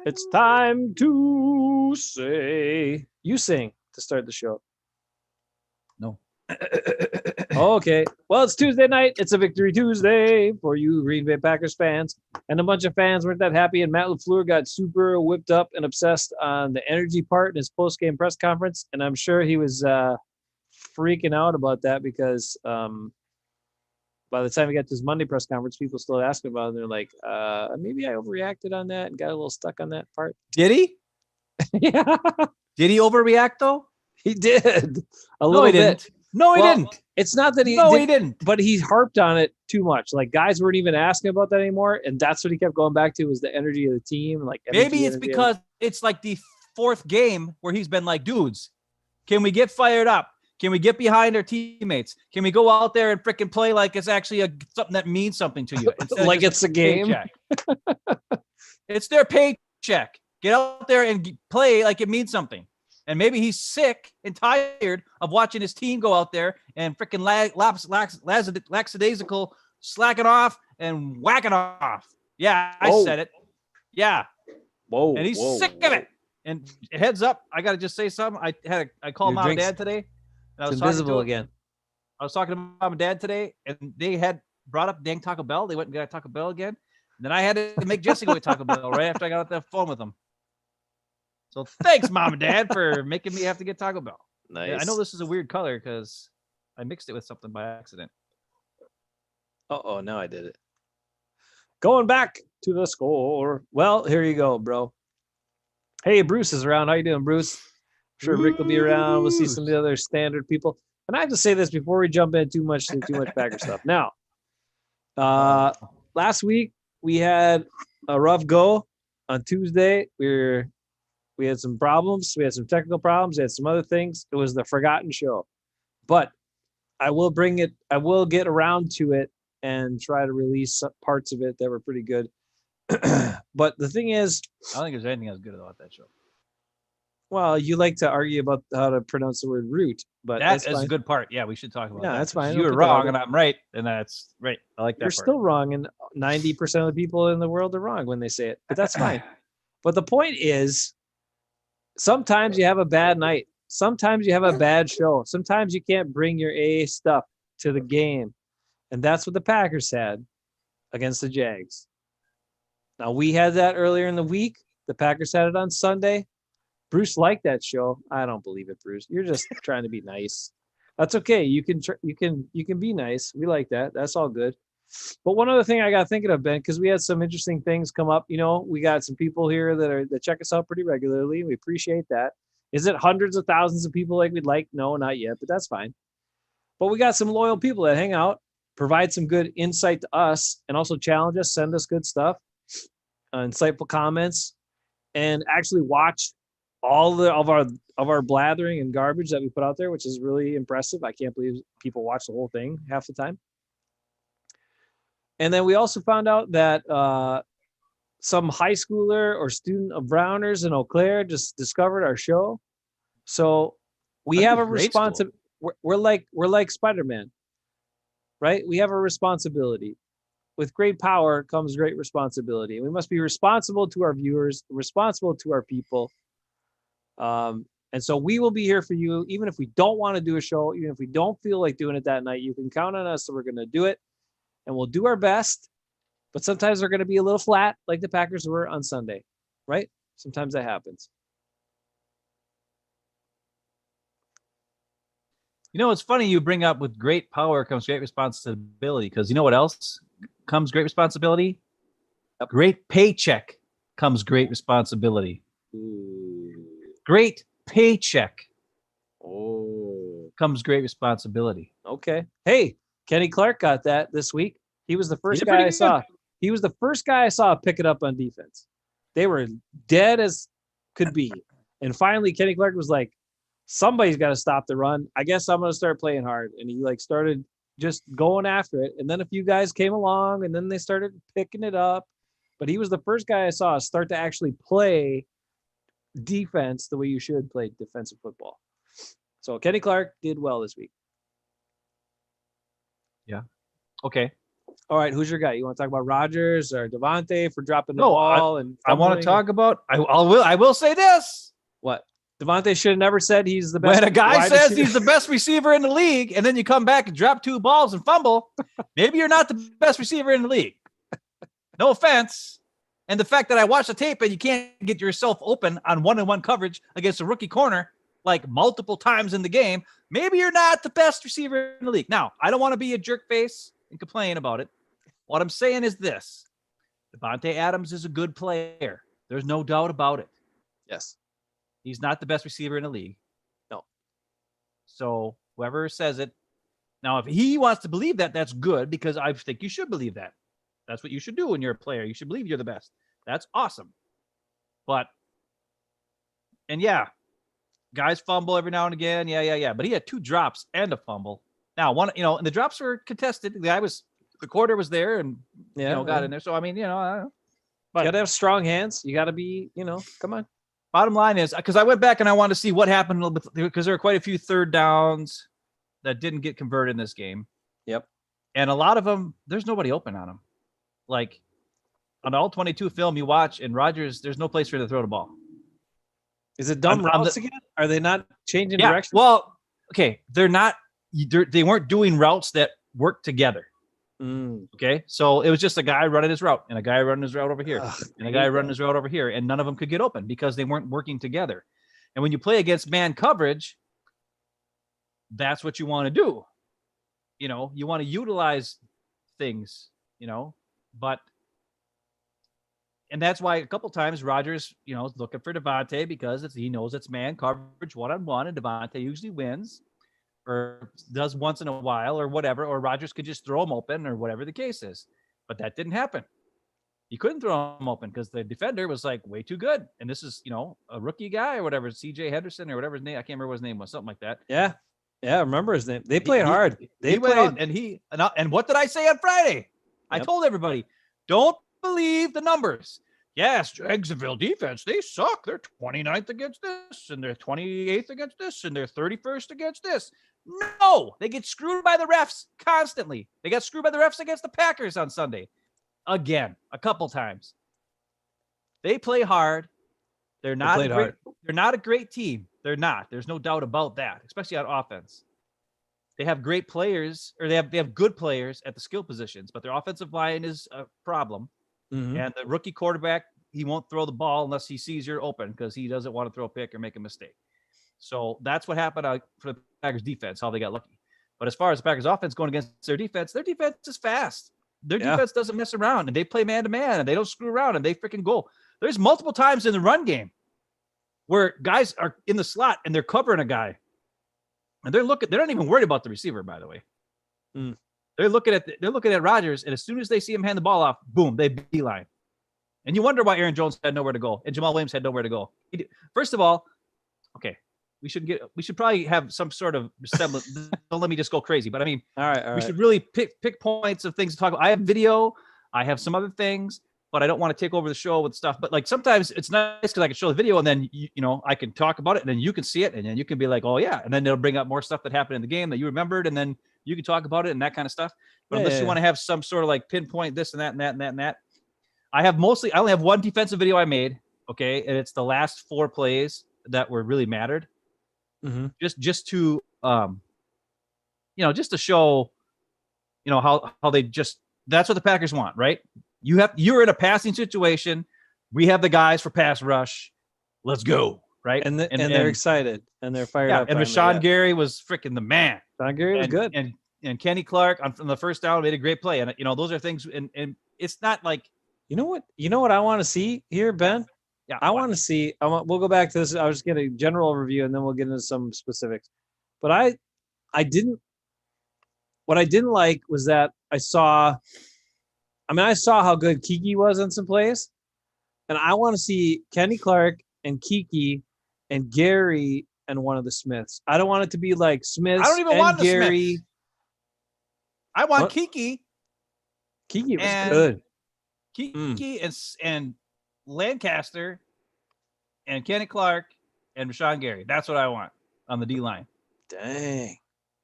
It's time to say. You sing to start the show. No. Okay. Well, it's Tuesday night. It's a Victory Tuesday for you Green Bay Packers fans. And a bunch of fans weren't that happy. And Matt LaFleur got super whipped up and obsessed on the energy part in his post-game press conference. And I'm sure he was freaking out about that because by the time we got to his Monday press conference, people still asking about it. And they're like, maybe I overreacted on that and got a little stuck on that part. Did he? Yeah, Did he overreact though? he did. A No, little he bit. didn't. No, he Well, didn't. It's not that he No, did, he didn't. but he harped on it too much. Like guys weren't even asking about that anymore, and that's what he kept going back to was the energy of the team. Like Maybe it's because it's like the fourth game where he's been like, dudes, can we get fired up? Can we get behind our teammates? Can we go out there and freaking play like it's actually something that means something to you? like it's a game. Paycheck. It's their paycheck. Get out there and play like it means something. And maybe he's sick and tired of watching his team go out there and freaking lackadaisical, slacking off and whacking off. Yeah, I said it. Yeah. Whoa. And he's sick of it. And heads up, I got to just say something. I called Mom and Dad today. And I was invisible again. I was talking to Mom and Dad today, and they had brought up dang Taco Bell. They went and got Taco Bell again. And then I had to make Jesse go to Taco Bell right after I got off the phone with them. So thanks, Mom and Dad, for making me have to get Taco Bell. Nice. Yeah, I know this is a weird color because I mixed it with something by accident. Oh, now I did it. Going back to the score. Well, here you go, bro. Hey, Bruce is around. How you doing, Bruce? I'm sure Rick will be around. We'll see some of the other standard people. And I have to say this before we jump in too much Packer stuff. Now, last week we had a rough go on Tuesday. We had some problems. We had some technical problems. We had some other things. It was the forgotten show. But I will get around to it and try to release parts of it that were pretty good. But the thing is, I don't think there's anything as good about that show. Well, you like to argue about how to pronounce the word root, but that's a good part. Yeah, we should talk about that. That's fine. You were wrong and I'm right, and that's right. I like that. You're still wrong, and 90% of the people in the world are wrong when they say it, but that's fine. But the point is, sometimes you have a bad night. Sometimes you have a bad show. Sometimes you can't bring your A stuff to the game. And that's what the Packers had against the Jags. Now, we had that earlier in the week. The Packers had it on Sunday. Bruce liked that show. I don't believe it, Bruce. You're just trying to be nice. That's okay. You can be nice. We like that. That's all good. But one other thing I got thinking of, Ben, because we had some interesting things come up. You know, we got some people here that check us out pretty regularly. We appreciate that. Is it hundreds of thousands of people like we'd like? No, not yet, but that's fine. But we got some loyal people that hang out, provide some good insight to us, and also challenge us, send us good stuff, insightful comments, and actually watch all of our blathering and garbage that we put out there, which is really impressive. I can't believe people watch the whole thing half the time. And then we also found out that some high schooler or student of Browners in Eau Claire just discovered our show. So we have a responsibility. We're like Spider-Man, right? We have a responsibility. With great power comes great responsibility. We must be responsible to our viewers, responsible to our people. And so we will be here for you, even if we don't want to do a show, even if we don't feel like doing it that night. You can count on us that we're going to do it, and we'll do our best. But sometimes they're going to be a little flat, like the Packers were on Sunday, right? Sometimes that happens. You know, it's funny you bring up with great power comes great responsibility, because you know what else comes great responsibility? A great paycheck comes great responsibility. Ooh. Great paycheck. Oh. Comes great responsibility. Okay. Hey, Kenny Clark got that this week. He was the first guy I saw. He was the first guy I saw pick it up on defense. They were dead as could be. And finally, Kenny Clark was like, somebody's got to stop the run. I guess I'm going to start playing hard. And he started just going after it. And then a few guys came along, and then they started picking it up. But he was the first guy I saw start to actually play defense the way you should play defensive football. So Kenny Clark did well this week. Yeah. Okay. All right, who's your guy? You want to talk about Rodgers or Devontae for dropping the No, ball and I want fumbling? to talk about. I will say this. What? Devontae should have never said he's the best. When a guy wide says receiver. he's the best receiver in the league, and then you come back and drop 2 balls and fumble, maybe you're not the best receiver in the league. No offense. And the fact that I watched the tape and you can't get yourself open on 1-on-1 coverage against a rookie corner like multiple times in the game, maybe you're not the best receiver in the league. Now, I don't want to be a jerk face and complain about it. What I'm saying is this. Devontae Adams is a good player. There's no doubt about it. Yes. He's not the best receiver in the league. No. So whoever says it, now if he wants to believe that, that's good because I think you should believe that. That's what you should do when you're a player. You should believe you're the best. That's awesome. And guys fumble every now and again. Yeah. But he had 2 drops and a fumble. Now, and the drops were contested. The quarter was there and, got in there. So, I mean, but you got to have strong hands. You got to be, come on. Bottom line is, because I went back and I wanted to see what happened a little bit, because there were quite a few third downs that didn't get converted in this game. Yep. And a lot of them, there's nobody open on them. Like, on all 22 film you watch, and Rodgers, there's no place for him to throw the ball. Is it dumb routes again? Are they not changing direction? Well, okay, they weren't doing routes that work together. Okay, so it was just a guy running his route and a guy running his route over here and a guy running his route over here, and none of them could get open because they weren't working together. And when you play against man coverage, that's what you want to do. You want to utilize things, but and that's why a couple times Rodgers, is looking for Devontae because he knows it's man coverage 1-on-1, and Devontae usually wins. Or does once in a while or whatever, or Rodgers could just throw him open or whatever the case is. But that didn't happen. He couldn't throw him open because the defender was like way too good. And this is, a rookie guy or whatever, CJ Henderson or whatever his name. I can't remember what his name was, something like that. Yeah. Yeah, I remember his name. They played hard. They played out, and what did I say on Friday? Yep. I told everybody, don't believe the numbers. Yes, Jacksonville defense, they suck. They're 29th against this, and they're 28th against this, and they're 31st against this. No, they get screwed by the refs constantly. They got screwed by the refs against the Packers on Sunday. Again, a couple times. They play hard. They're not a great team. They're not. There's no doubt about that, especially on offense. They have great players, or they have good players at the skill positions, but their offensive line is a problem. Mm-hmm. And the rookie quarterback, he won't throw the ball unless he sees you're open because he doesn't want to throw a pick or make a mistake. So that's what happened for the Packers defense, how they got lucky. But as far as the Packers offense going against their defense is fast. Their defense doesn't mess around, and they play man-to-man, and they don't screw around, and they freaking go. There's multiple times in the run game where guys are in the slot, and they're covering a guy. And they're not even worried about the receiver, by the way. Mm. They're looking at Rodgers, and as soon as they see him hand the ball off, boom, they beeline. And you wonder why Aaron Jones had nowhere to go, and Jamal Williams had nowhere to go. First of all, okay, we should probably have some sort of semblance. Don't let me just go crazy, but I mean, all right. We should really pick points of things to talk about. I have video, I have some other things, but I don't want to take over the show with stuff. But like sometimes it's nice because I can show the video and then I can talk about it and then you can see it and then you can be like, oh yeah, and then they'll bring up more stuff that happened in the game that you remembered and then you can talk about it and that kind of stuff. But unless you want to have some sort of like pinpoint this and that and that and that and that, I only have one defensive video I made. Okay, and it's the last 4 plays that were really mattered. Mm-hmm. Just to just to show how they just, that's what the Packers want, right? You're in a passing situation. We have the guys for pass rush. Let's go, right? And they're excited and they're fired up. And Rashawn Gary was freaking the man. Rashawn Gary was good. And Kenny Clark on the first down made a great play. And those are things. And it's not like, you know what I want to see here, Ben. Yeah, I want to see. We'll go back to this. I was just getting a general overview, and then we'll get into some specifics. But I didn't. What I didn't like was that I saw how good Kiki was in some plays, and I want to see Kenny Clark and Kiki and Gary and one of the Smiths. I don't want it to be like Smiths. I don't even want Gary. Smiths. I want Kiki. Kiki was good. Kiki and Lancaster and Kenny Clark and Rashawn Gary. That's what I want on the D line. Dang.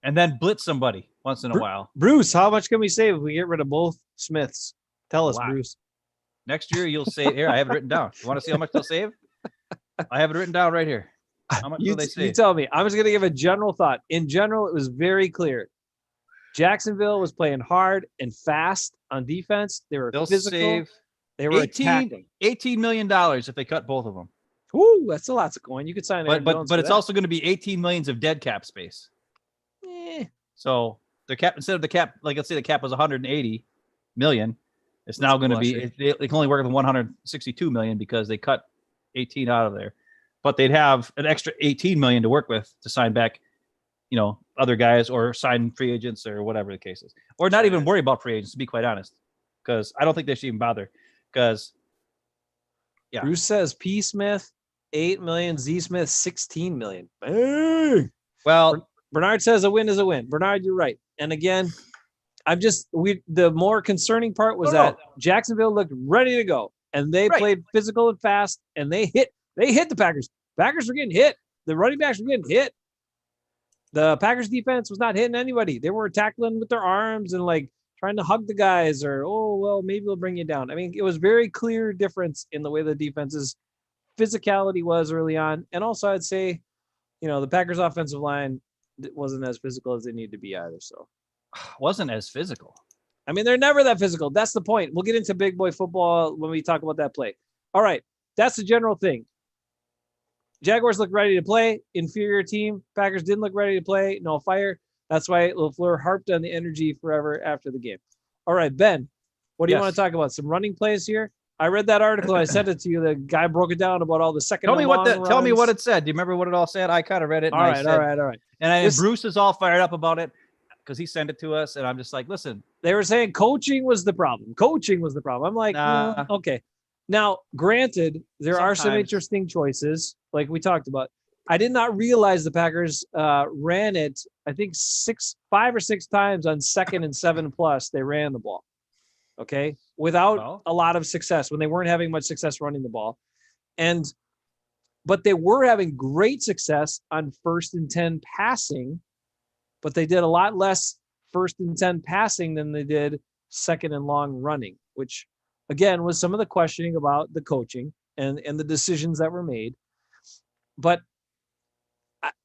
and then blitz somebody once in a while. Bruce, how much can we save if we get rid of both Smiths? Tell us, Bruce. Next year you'll save. Here, I have it written down. You want to see how much they'll save? I have it written down right here. How much will they save? You tell me. I'm just going to give a general thought. In general, it was very clear. Jacksonville was playing hard and fast on defense. They'll physical. Save they were attacking. $18 million if they cut both of them. Ooh, that's a lot of coin. You could sign it. But it's also going to be 18 millions of dead cap space. So their cap, instead of the cap, like let's say the cap was 180 million, it's now going to be, they can only work with 162 million because they cut 18 out of there. But they'd have an extra 18 million to work with to sign back, other guys or sign free agents or whatever the case is. Or not even worry about free agents, to be quite honest. Because I don't think they should even bother. Because, Bruce says P. Smith, 8 million, Z. Smith, 16 million. Hey! Well, Bernard says a win is a win. Bernard, you're right. And again, the more concerning part was that Jacksonville looked ready to go. And they played physical and fast, and they hit the Packers. Packers were getting hit. The running backs were getting hit. The Packers defense was not hitting anybody. They were tackling with their arms and trying to hug the guys or, maybe we'll bring you down. I mean, it was very clear difference in the way the defense's physicality was early on. And also I'd say, the Packers offensive line wasn't as physical as they need to be either. So wasn't as physical. I mean, they're never that physical. That's the point. We'll get into big boy football when we talk about that play. All right. That's the general thing. Jaguars looked ready to play. Inferior team. Packers didn't look ready to play. No fire. That's why LaFleur harped on the energy forever after the game. All right, Ben, what do you want to talk about? Some running plays here? I read that article. I sent it to you. The guy broke it down about all the second. Tell me what it said. Do you remember what it all said? I kind of read it. All right. And Bruce is all fired up about it because he sent it to us, and I'm just like, listen. They were saying coaching was the problem. I'm like, okay. Now, granted, there are some interesting choices, like we talked about. I did not realize the Packers ran it, I think 5 or 6 times on 2nd and 7+. They ran the ball, okay, without a lot of success when they weren't having much success running the ball. But they were having great success on 1st and 10 passing, but they did a lot less 1st and 10 passing than they did 2nd and long running, which again was some of the questioning about the coaching and the decisions that were made. But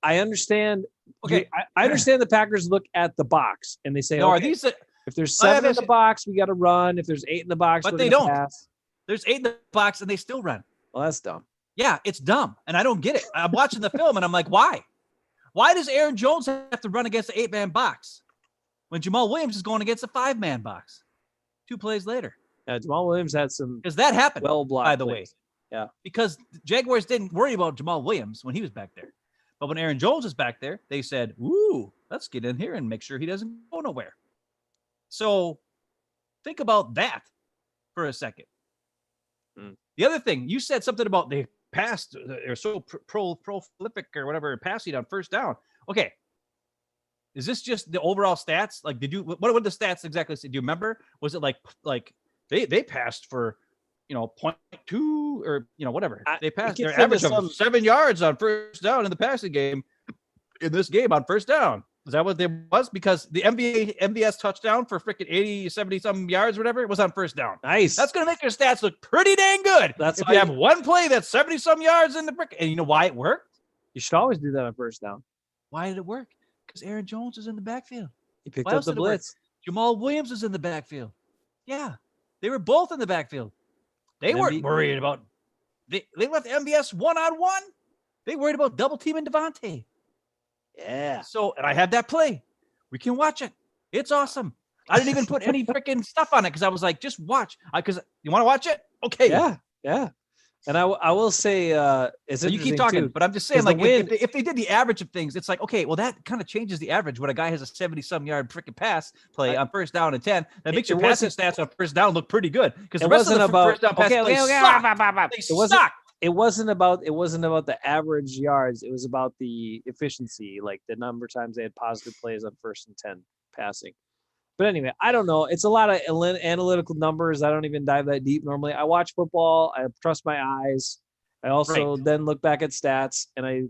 I understand. Okay, I understand the Packers look at the box and they say, if there's 7 in the box, we got to run. If there's 8 in the box, but they don't. Pass. There's 8 in the box and they still run. Well, that's dumb. Yeah, it's dumb, and I don't get it. I'm watching the film and I'm like, why? Why does Aaron Jones have to run against the 8-man box when Jamal Williams is going against a 5-man box 2 plays later? Jamal Williams had some. Because that happened. Well blocked. By the way. Yeah. Because Jaguars didn't worry about Jamal Williams when he was back there. But when Aaron Jones is back there, they said, ooh, let's get in here and make sure he doesn't go nowhere. So think about that for a second. The other thing, you said something about they passed, they're so prolific or whatever, passing on 1st down. Okay. Is this just the overall stats? Like, what would the stats exactly say? Do you remember? Was it like they passed for, 0.2 or, whatever. They passed their average of 7 yards on 1st down in the passing game in this game on 1st down. Is that what there was? Because the MVS touchdown for freaking 80, 70 some yards, whatever, it was on 1st down. Nice. That's going to make your stats look pretty dang good. That's if you have one play that's 70 some yards in the brick. And you know why it worked? You should always do that on 1st down. Why did it work? Because Aaron Jones is in the backfield. He picked up the blitz. Jamal Williams is in the backfield. Yeah. They were both in the backfield. They weren't worried about they left MVS one-on-one. They worried about double teaming Devontae. Yeah. So, and I had that play. We can watch it. It's awesome. I didn't even put any freaking stuff on it because I was like, just watch. Because you want to watch it? Okay. Yeah. And I will say, it's you keep talking, but I'm just saying, like, if they did the average of things, it's like, okay, well, that kind of changes the average when a guy has a 70-some yard freaking pass play on 1st down and 10. That makes your passing stats on 1st down look pretty good because the rest of the 1st down pass plays suck. It wasn't about the average yards. It was about the efficiency, like the number of times they had positive plays on 1st and 10 passing. But anyway, I don't know. It's a lot of analytical numbers. I don't even dive that deep normally. I watch football. I trust my eyes. I also then look back at stats and I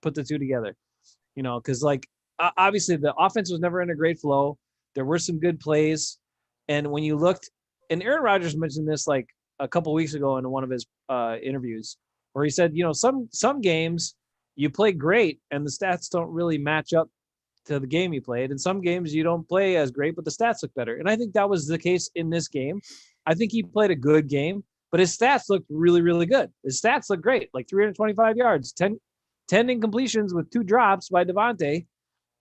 put the two together, because like obviously the offense was never in a great flow. There were some good plays, and when you looked, and Aaron Rodgers mentioned this like a couple weeks ago in one of his interviews, where he said, some games you play great and the stats don't really match up to the game you played. And some games you don't play as great, but the stats look better. And I think that was the case in this game. I think he played a good game, but his stats looked really, really good. His stats look great, like 325 yards, 10 incompletions with 2 drops by Devontae,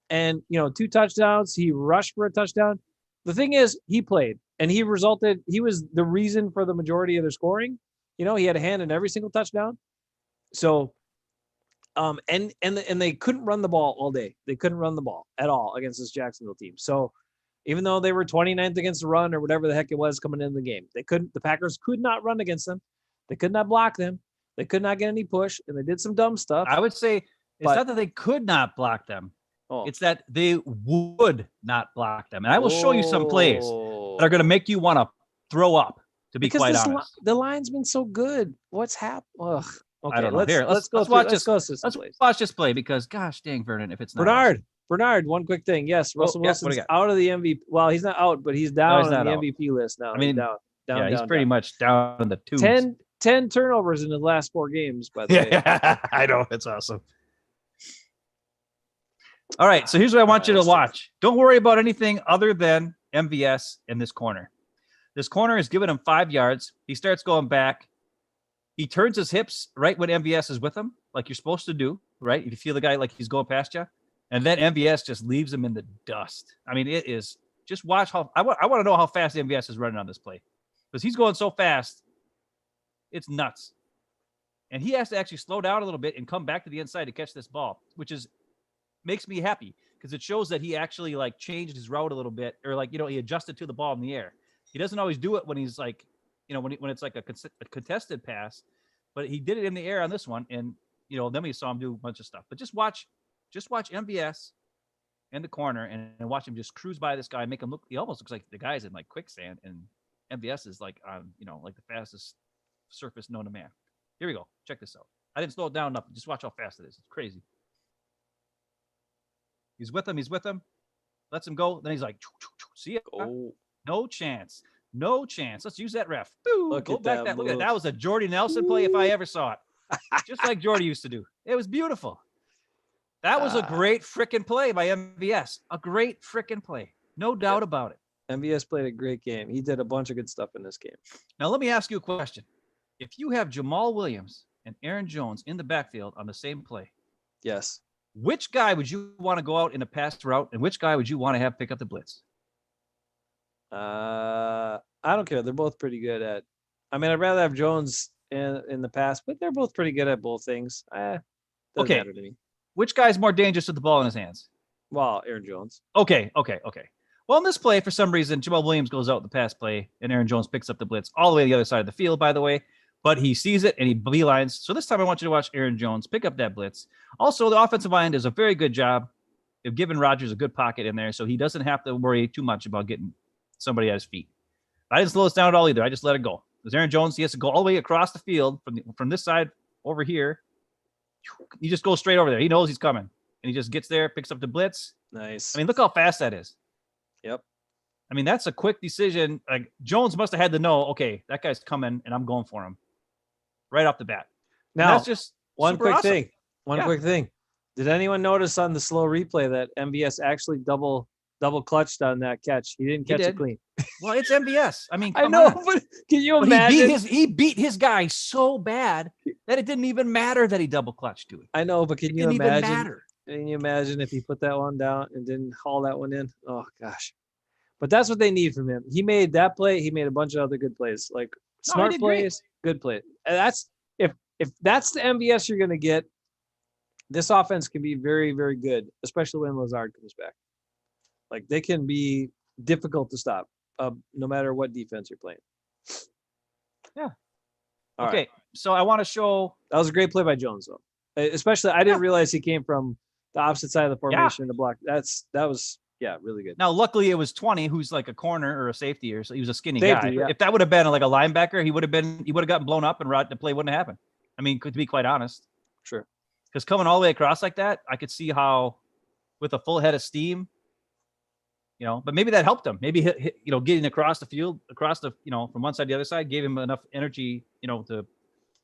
and 2 touchdowns. He rushed for a touchdown. The thing is, he played, and he was the reason for the majority of their scoring. He had a hand in every single touchdown. So and they couldn't run the ball all day. They couldn't run the ball at all against this Jacksonville team. So even though they were 29th against the run or whatever the heck it was coming into the game, the Packers could not run against them. They could not block them. They could not get any push, and they did some dumb stuff. I would say it's not that they could not block them. It's that they would not block them. And I will show you some plays that are going to make you want to throw up, to be quite honest. The line's been so good. What's happened? Ugh. Okay, I don't know. Let's watch this play because, gosh dang, Vernon, if it's not Bernard, one quick thing. Yes, Russell Wilson's out of the MVP. Well, he's not out, but he's down on the MVP list now. I mean, he's pretty much down in the twos. 10 turnovers in the last 4 games, by the way. I know. It's awesome. All right, so here's what I want you to watch. Don't worry about anything other than MVS in this corner. This corner is giving him 5 yards. He starts going back. He turns his hips right when MVS is with him, like you're supposed to do, right? If you feel the guy like he's going past you. And then MVS just leaves him in the dust. I mean, it is just watch how I want to know how fast MVS is running on this play, because he's going so fast. It's nuts. And he has to actually slow down a little bit and come back to the inside to catch this ball, which makes me happy because it shows that he actually like changed his route a little bit, or like, he adjusted to the ball in the air. He doesn't always do it when he's like, when it's like a contested pass, but he did it in the air on this one. And, then we saw him do a bunch of stuff, but just watch MVS in the corner and watch him just cruise by this guy, make him look, he almost looks like the guy's in like quicksand, and MVS is like on, like the fastest surface known to man. Here we go. Check this out. I didn't slow it down enough. Just watch how fast it is. It's crazy. He's with him. Lets him go. Then he's like, see it? Oh. No chance. Let's use that ref. Look at that. Look at that. That was a Jordy Nelson play if I ever saw it. Just like Jordy used to do. It was beautiful. That was a great freaking play by MVS. A great freaking play. No doubt about it. MVS played a great game. He did a bunch of good stuff in this game. Now, let me ask you a question. If you have Jamal Williams and Aaron Jones in the backfield on the same play. Yes. Which guy would you want to go out in a pass route, and which guy would you want to have pick up the blitz? I don't care. They're both pretty good at. I mean, I'd rather have Jones in the pass, but they're both pretty good at both things. Doesn't matter to me. Which guy's more dangerous with the ball in his hands? Well, Aaron Jones. Okay. Well, in this play, for some reason, Jamal Williams goes out the pass play, and Aaron Jones picks up the blitz all the way to the other side of the field, by the way. But he sees it, and he beelines. So this time I want you to watch Aaron Jones pick up that blitz. Also, the offensive line does a very good job of giving Rodgers a good pocket in there, so he doesn't have to worry too much about getting somebody at his feet. I didn't slow this down at all either. I just let it go. Because Aaron Jones, he has to go all the way across the field from this side over here. He just goes straight over there. He knows he's coming. And he just gets there, picks up the blitz. Nice. I mean, look how fast that is. Yep. I mean, that's a quick decision. Like, Jones must have had to know, okay, that guy's coming, and I'm going for him right off the bat. Now, that's just one quick thing. Quick thing. Did anyone notice on the slow replay that MVS actually double clutched on that catch? He didn't catch it clean. Well, it's MVS. I mean, I know, but can you imagine? He beat his guy so bad that it didn't even matter that he double clutched to it. I know, but can you imagine? Can you imagine if he put that one down and didn't haul that one in? Oh gosh. But that's what they need from him. He made that play. He made a bunch of other good plays, like smart plays, good plays. And that's if that's the MVS you're going to get, this offense can be very, very good, especially when Lazard comes back. Like, they can be difficult to stop, no matter what defense you're playing. Yeah. Okay, so I want to show. That was a great play by Jones, though. Especially, I didn't realize he came from the opposite side of the formation in the block. That was really good. Now, luckily, it was 20, who's like a corner or a safety, or so he was a skinny guy. Yeah. If that would have been like a linebacker, he would have gotten blown up, and the play wouldn't have happened. I mean, to be quite honest. Sure. Because coming all the way across like that, I could see how with a full head of steam. But maybe that helped him. Maybe getting across the field, from one side to the other side, gave him enough energy, to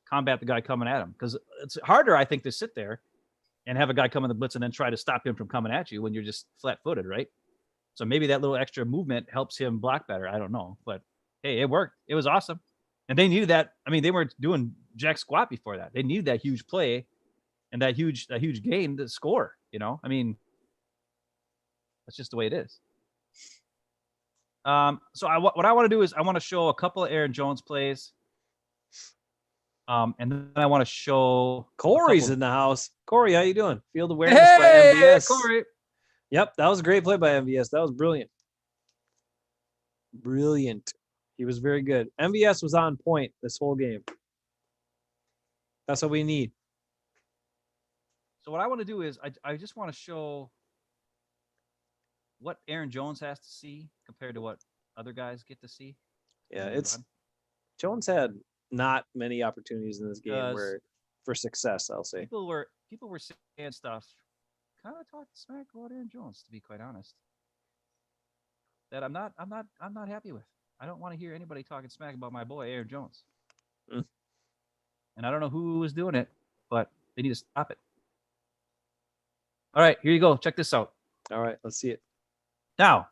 combat the guy coming at him. Because it's harder, I think, to sit there and have a guy come in the blitz and then try to stop him from coming at you when you're just flat-footed, right? So maybe that little extra movement helps him block better. I don't know, but hey, it worked. It was awesome, and they needed that. I mean, they weren't doing jack squat before that. They needed that huge play and that huge gain to score. I mean, that's just the way it is. So what I want to do is I want to show a couple of Aaron Jones plays. And then I want to show Corey's in the house. Corey, how you doing? Field awareness by MVS. Corey. Yep, that was a great play by MVS. That was brilliant. Brilliant. He was very good. MVS was on point this whole game. That's what we need. So what I want to do is I just want to show what Aaron Jones has to see compared to what other guys get to see. Yeah, Jones had not many opportunities in this game for success, I'll say. People were saying stuff, kind of talking smack about Aaron Jones, to be quite honest, that I'm not happy with. I don't want to hear anybody talking smack about my boy Aaron Jones. And I don't know who was doing it, but they need to stop it. All right, here you go. Check this out. All right, let's see it. Now,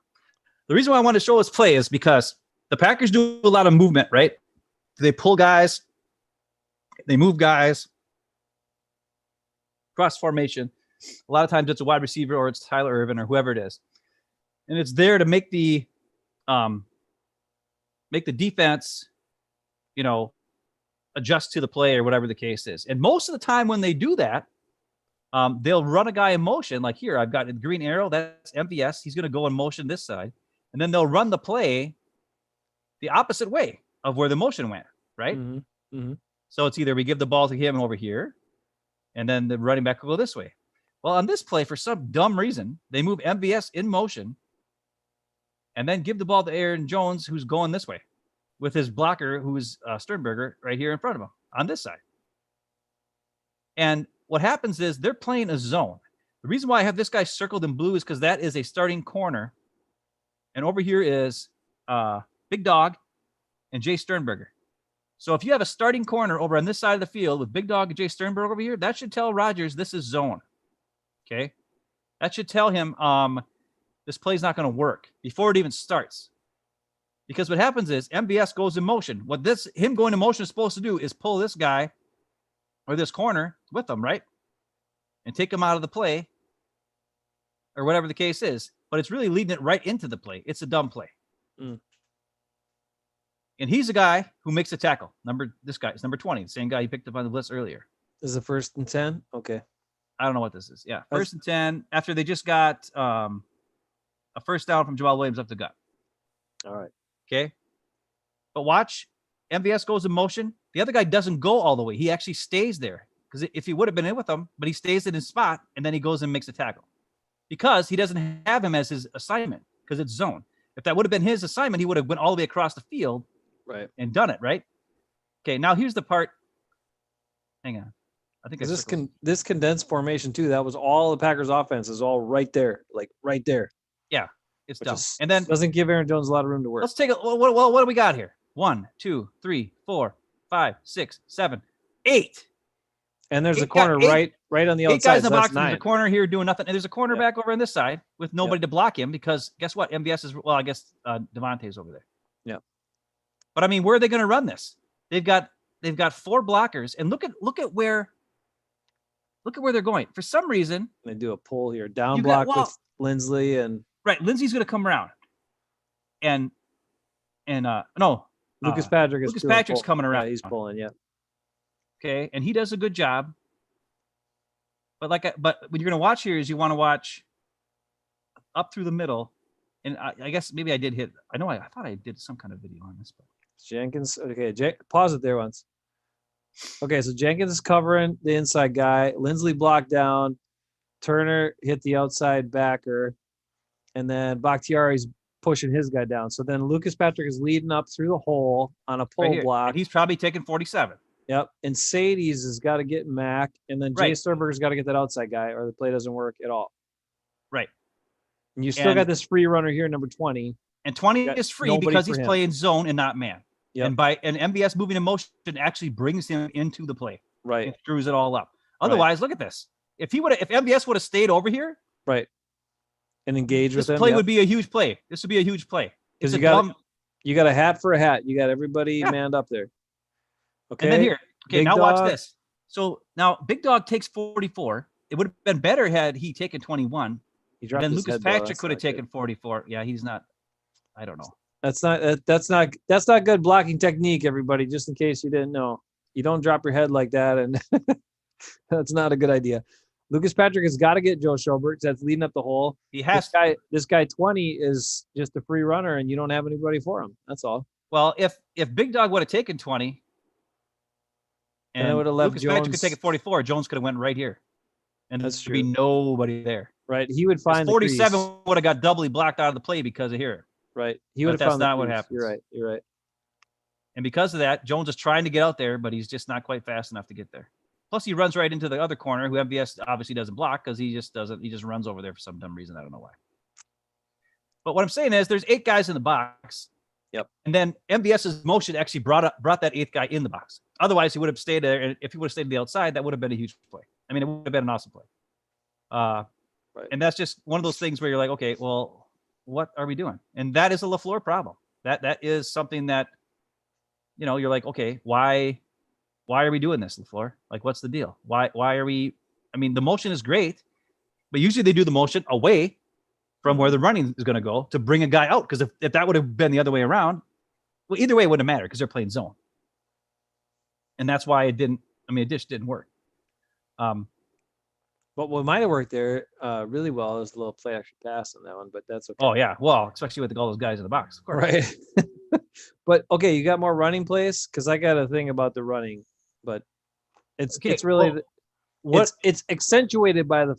the reason why I want to show this play is because the Packers do a lot of movement, right? They pull guys, they move guys, cross formation. A lot of times it's a wide receiver or it's Tyler Ervin or whoever it is. And it's there to make the defense, adjust to the play or whatever the case is. And most of the time when they do that, they'll run a guy in motion. Like here, I've got the green arrow. That's MVS. He's going to go in motion this side. And then they'll run the play the opposite way of where the motion went, right? Mm-hmm. Mm-hmm. So it's either we give the ball to him over here, and then the running back will go this way. Well, on this play, for some dumb reason, they move MVS in motion and then give the ball to Aaron Jones, who's going this way with his blocker, who's Sternberger, right here in front of him on this side. And what happens is they're playing a zone. The reason why I have this guy circled in blue is because that is a starting corner. And over here is Big Dog and Jay Sternberger. So if you have a starting corner over on this side of the field with Big Dog and Jay Sternberger over here, that should tell Rodgers this is zone. Okay? That should tell him this play's not going to work before it even starts. Because what happens is MVS goes in motion. What him going in motion is supposed to do is pull this guy or this corner with him, right? And take him out of the play or whatever the case is. But it's really leading it right into the play. It's a dumb play. Mm. And he's a guy who makes a tackle. This guy is number 20, the same guy he picked up on the blitz earlier. This is a 1st and 10? Okay. I don't know what this is. Yeah, 1st and 10 after they just got a first down from Jamal Williams up the gut. All right. Okay. But watch, MVS goes in motion. The other guy doesn't go all the way. He actually stays there because if he would have been in with him, but he stays in his spot and then he goes and makes a tackle because he doesn't have him as his assignment because it's zone. If that would have been his assignment, he would have went all the way across the field. Right. And done it, right? Okay, now here's the part. Hang on. I think this condensed formation too, that was all the Packers offense is all right there. Like right there. Yeah, it's dumb. And then doesn't give Aaron Jones a lot of room to work. Let's take a what do we got here? 1, 2, 3, 4, 5, 6, 7, 8. And there's a corner right on the outside. 8 guys in the box. 9. There's a corner here doing nothing. And there's a cornerback over on this side with nobody to block him because guess what? MVS is I guess Devontae's over there. Yeah. But I mean, where are they going to run this? They've got 4 blockers, and look at where they're going. For some reason, they do a pull here, down block with Lindsley and right. Lindsey's going to come around, and Lucas Patrick's coming around. Yeah, he's pulling. Yeah. Okay, and he does a good job. But but when you're going to watch here, is you want to watch up through the middle, and I guess maybe I did hit. I thought I did some kind of video on this, but. Jenkins. Okay, pause it there once. Okay, so Jenkins is covering the inside guy. Lindsley blocked down. Turner hit the outside backer. And then Bakhtiari's pushing his guy down. So then Lucas Patrick is leading up through the hole on a pull block. And he's probably taking 47. Yep. And Sadie's has got to get Mac. And then Jay Sternberger's got to get that outside guy or the play doesn't work at all. Right. And you still got this free runner here, number 20. And 20 is free because he's playing zone and not man. Yep. And MVS moving in motion actually brings him into the play. Right. It screws it all up. Otherwise, look at this. If MVS would have stayed over here, right, and engaged with him, this play would be a huge play. This would be a huge play. Because you got a hat for a hat. You got everybody manned up there. Okay. And then here. Okay, Big now Dog. Watch this. So now Big Dog takes 44. It would have been better had he taken 21. Then Lucas Patrick could have taken 44. Yeah, he's not. I don't know. That's not good blocking technique, everybody. Just in case you didn't know, you don't drop your head like that, and that's not a good idea. Lucas Patrick has got to get Joe Schobert. That's leading up the hole. He has. This guy 20 is just a free runner, and you don't have anybody for him. That's all. Well, if Big Dog would have taken 20, and I would have left Lucas Jones. Patrick could take it 44, Jones could have went right here, and that's true. There'd be nobody there. Right, he would find 47 would have got doubly blocked out of the play because of here. Right, he would have found. That's not what happens. You're right. And because of that, Jones is trying to get out there, but he's just not quite fast enough to get there. Plus, he runs right into the other corner, who MVS obviously doesn't block because he just doesn't. He just runs over there for some dumb reason. I don't know why. But what I'm saying is, there's 8 guys in the box. Yep. And then MVS's motion actually brought that 8th guy in the box. Otherwise, he would have stayed there. And if he would have stayed to the outside, that would have been a huge play. I mean, it would have been an awesome play. Right. And that's just one of those things where you're like, okay, well, what are we doing? And that is a LaFleur problem. That is something that, you're like, okay, why are we doing this, LaFleur? Like, what's the deal? Why are we? I mean, the motion is great, but usually they do the motion away from where the running is going to go to bring a guy out. Because if that would have been the other way around, well, either way it wouldn't matter because they're playing zone. And that's why it just didn't work. But what might have worked there really well is a little play action pass on that one, but that's okay. Oh, yeah. Well, especially with all those guys in the box, of course. Right. But, okay, you got more running plays? Because I got a thing about the running, but it's really it's accentuated by the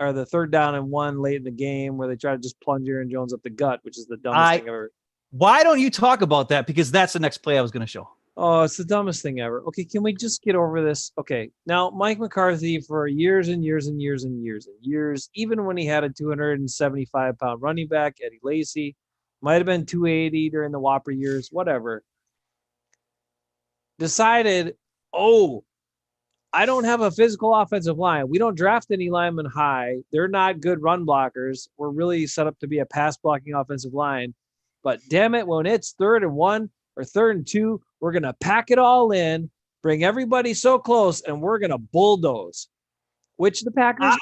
3rd down and 1 late in the game where they try to just plunge Aaron Jones up the gut, which is the dumbest thing ever. Why don't you talk about that? Because that's the next play I was going to show. Oh, it's the dumbest thing ever. Okay, can we just get over this? Okay, now Mike McCarthy for years and years and years and years and years, even when he had a 275-pound running back, Eddie Lacy, might have been 280 during the Whopper years, whatever, decided, I don't have a physical offensive line. We don't draft any linemen high. They're not good run blockers. We're really set up to be a pass blocking offensive line. But damn it, when it's 3rd and 1 or 3rd and 2, we're going to pack it all in, bring everybody so close, and we're going to bulldoze, which the Packers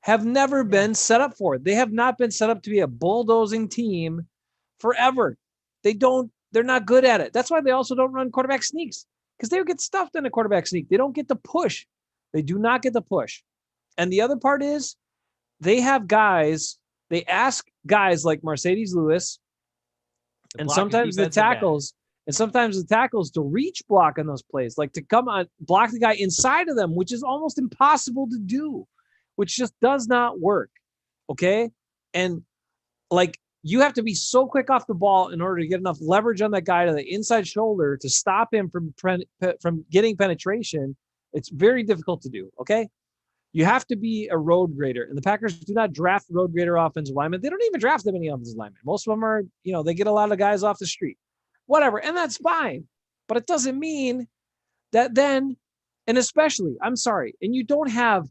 have never been set up for. They have not been set up to be a bulldozing team forever. They're not good at it. That's why they also don't run quarterback sneaks, because they would get stuffed in a quarterback sneak. They don't get the push. They do not get the push. And the other part is they have guys, they ask guys like Mercedes Lewis and sometimes the tackles to reach block on those plays, like to come on, block the guy inside of them, which is almost impossible to do, which just does not work. Okay. And like, you have to be so quick off the ball in order to get enough leverage on that guy to the inside shoulder to stop him from getting penetration. It's very difficult to do. Okay. You have to be a road grader, and the Packers do not draft road grader offensive linemen. They don't even draft that many offensive linemen. Most of them are, they get a lot of guys off the street, whatever. And that's fine, but it doesn't mean that then, and especially, I'm sorry. And you don't have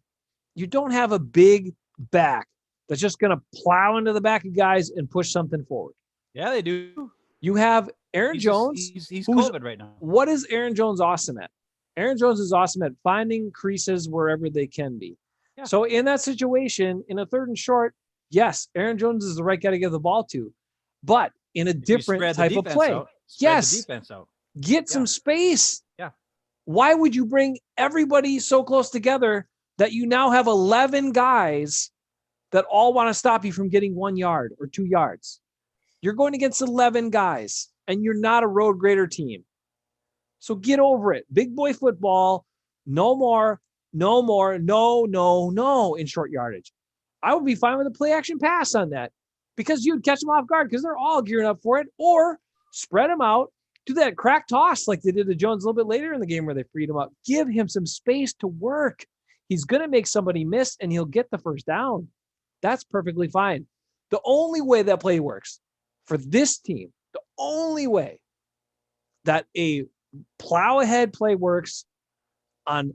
a big back that's just going to plow into the back of guys and push something forward. Yeah, they do. You have Aaron Jones. He's COVID right now. What is Aaron Jones awesome at? Aaron Jones is awesome at finding creases wherever they can be. Yeah. So in that situation, in a 3rd and short, yes, Aaron Jones is the right guy to give the ball to, but in a different type of play. Yes. Get some space. Yeah. Why would you bring everybody so close together that you now have 11 guys that all want to stop you from getting 1 yard or 2 yards? You're going against 11 guys, and you're not a road grader team. So get over it. Big boy football, no more, no in short yardage. I would be fine with a play action pass on that because you'd catch them off guard because they're all gearing up for it, or spread them out, do that crack toss like they did to Jones a little bit later in the game where they freed him up. Give him some space to work. He's going to make somebody miss and he'll get the 1st down. That's perfectly fine. The only way that play works for this team, the only way that a plow ahead play works on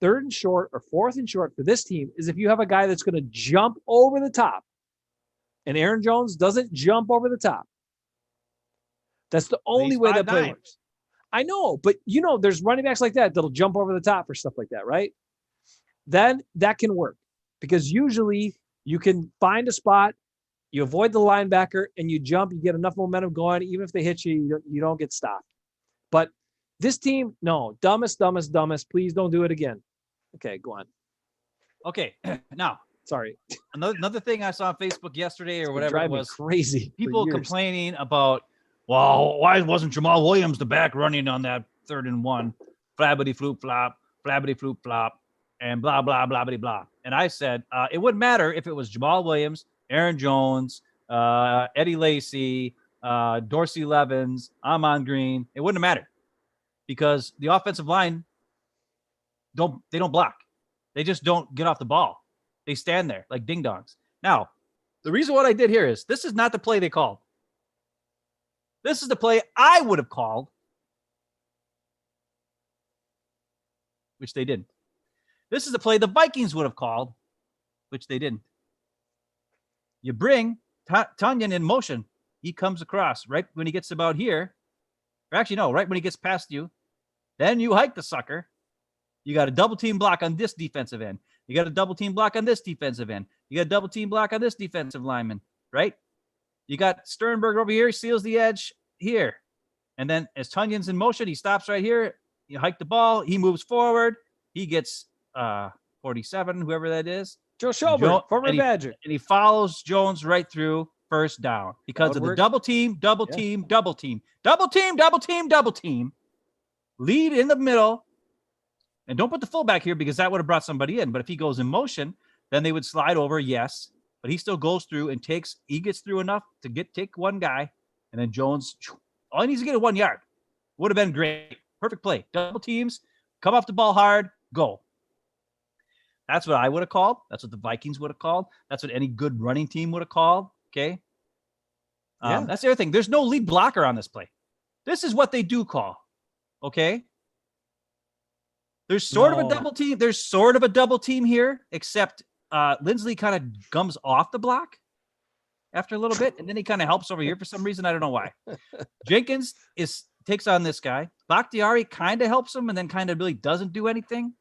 3rd and short or 4th and short for this team is if you have a guy that's going to jump over the top. And Aaron Jones doesn't jump over the top. That's the only way that play works. I know, but there's running backs like that'll jump over the top or stuff like that, right? Then that can work because usually you can find a spot, you avoid the linebacker, and you jump, you get enough momentum going. Even if they hit you, you don't get stopped. But this team, no, dumbest. Please don't do it again. Okay, go on. Okay, now. Sorry. Another thing I saw on Facebook yesterday or whatever it was, crazy. People complaining about, well, why wasn't Jamal Williams the back running on that 3rd and 1? Flabbity floop flop, and blah, blah, blah, blah, blah. And I said, it wouldn't matter if it was Jamal Williams, Aaron Jones, Eddie Lacy, Dorsey Levens, Amon Green. It wouldn't have mattered because the offensive line, they don't block. They just don't get off the ball. They stand there like ding-dongs. Now, the reason what I did here is this is not the play they called. This is the play I would have called, which they didn't. This is the play the Vikings would have called, which they didn't. You bring Tunyon in motion. He comes across right when he gets about here. Or actually, no, right when he gets past you. Then you hike the sucker. You got a double team block on this defensive end. You got a double team block on this defensive end. You got a double team block on this defensive lineman, right? You got Sternberger over here, seals the edge here. And then as Tunyon's in motion, he stops right here. You hike the ball. He moves forward. He gets 47, whoever that is. Joe Schobert, former Badger. And he follows Jones right through first down because of the double team. Lead in the middle. And don't put the fullback here because that would have brought somebody in. But if he goes in motion, then they would slide over, yes. But he still goes through and he gets through enough to take one guy. And then Jones, all he needs to get is 1 yard. Would have been great. Perfect play. Double teams, come off the ball hard, go. That's what I would have called. That's what the Vikings would have called. That's what any good running team would have called. Okay. That's the other thing. There's no lead blocker on this play. This is what they do call. Okay. There's sort of a double team. There's sort of a double team here, except Lindsley kind of gums off the block after a little bit, and then he kind of helps over here for some reason. I don't know why. Jenkins takes on this guy. Bakhtiari kind of helps him, and then kind of really doesn't do anything.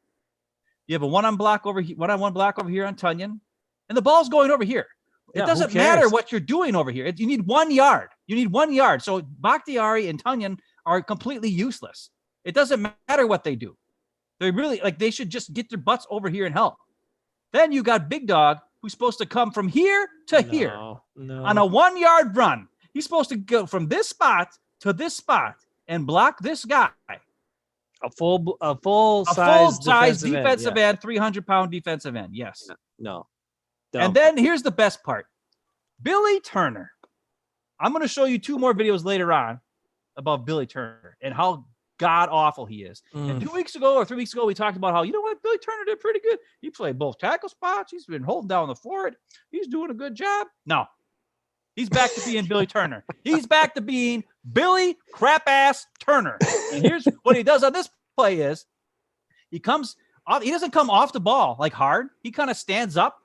You have a one-on-one block over here on Tunyon, and the ball's going over here. It doesn't matter what you're doing over here. You need 1 yard. You need 1 yard. So Bakhtiari and Tunyon are completely useless. It doesn't matter what they do. They really they should just get their butts over here and help. Then you got Big Dog, who's supposed to come from here to here on a 1 yard run. He's supposed to go from this spot to this spot and block this guy. A full size defensive end, 300-pound defensive end. Yes. No. And then here's the best part. Billy Turner. I'm going to show you 2 more videos later on about Billy Turner and how god awful he is. And 2 weeks ago or 3 weeks ago, we talked about how, Billy Turner did pretty good. He played both tackle spots. He's been holding down the fort. He's doing a good job. No, he's back to being Billy Turner. He's back to being Billy crap ass Turner. And here's what he does on this play is he comes off. He doesn't come off the ball like hard. He kind of stands up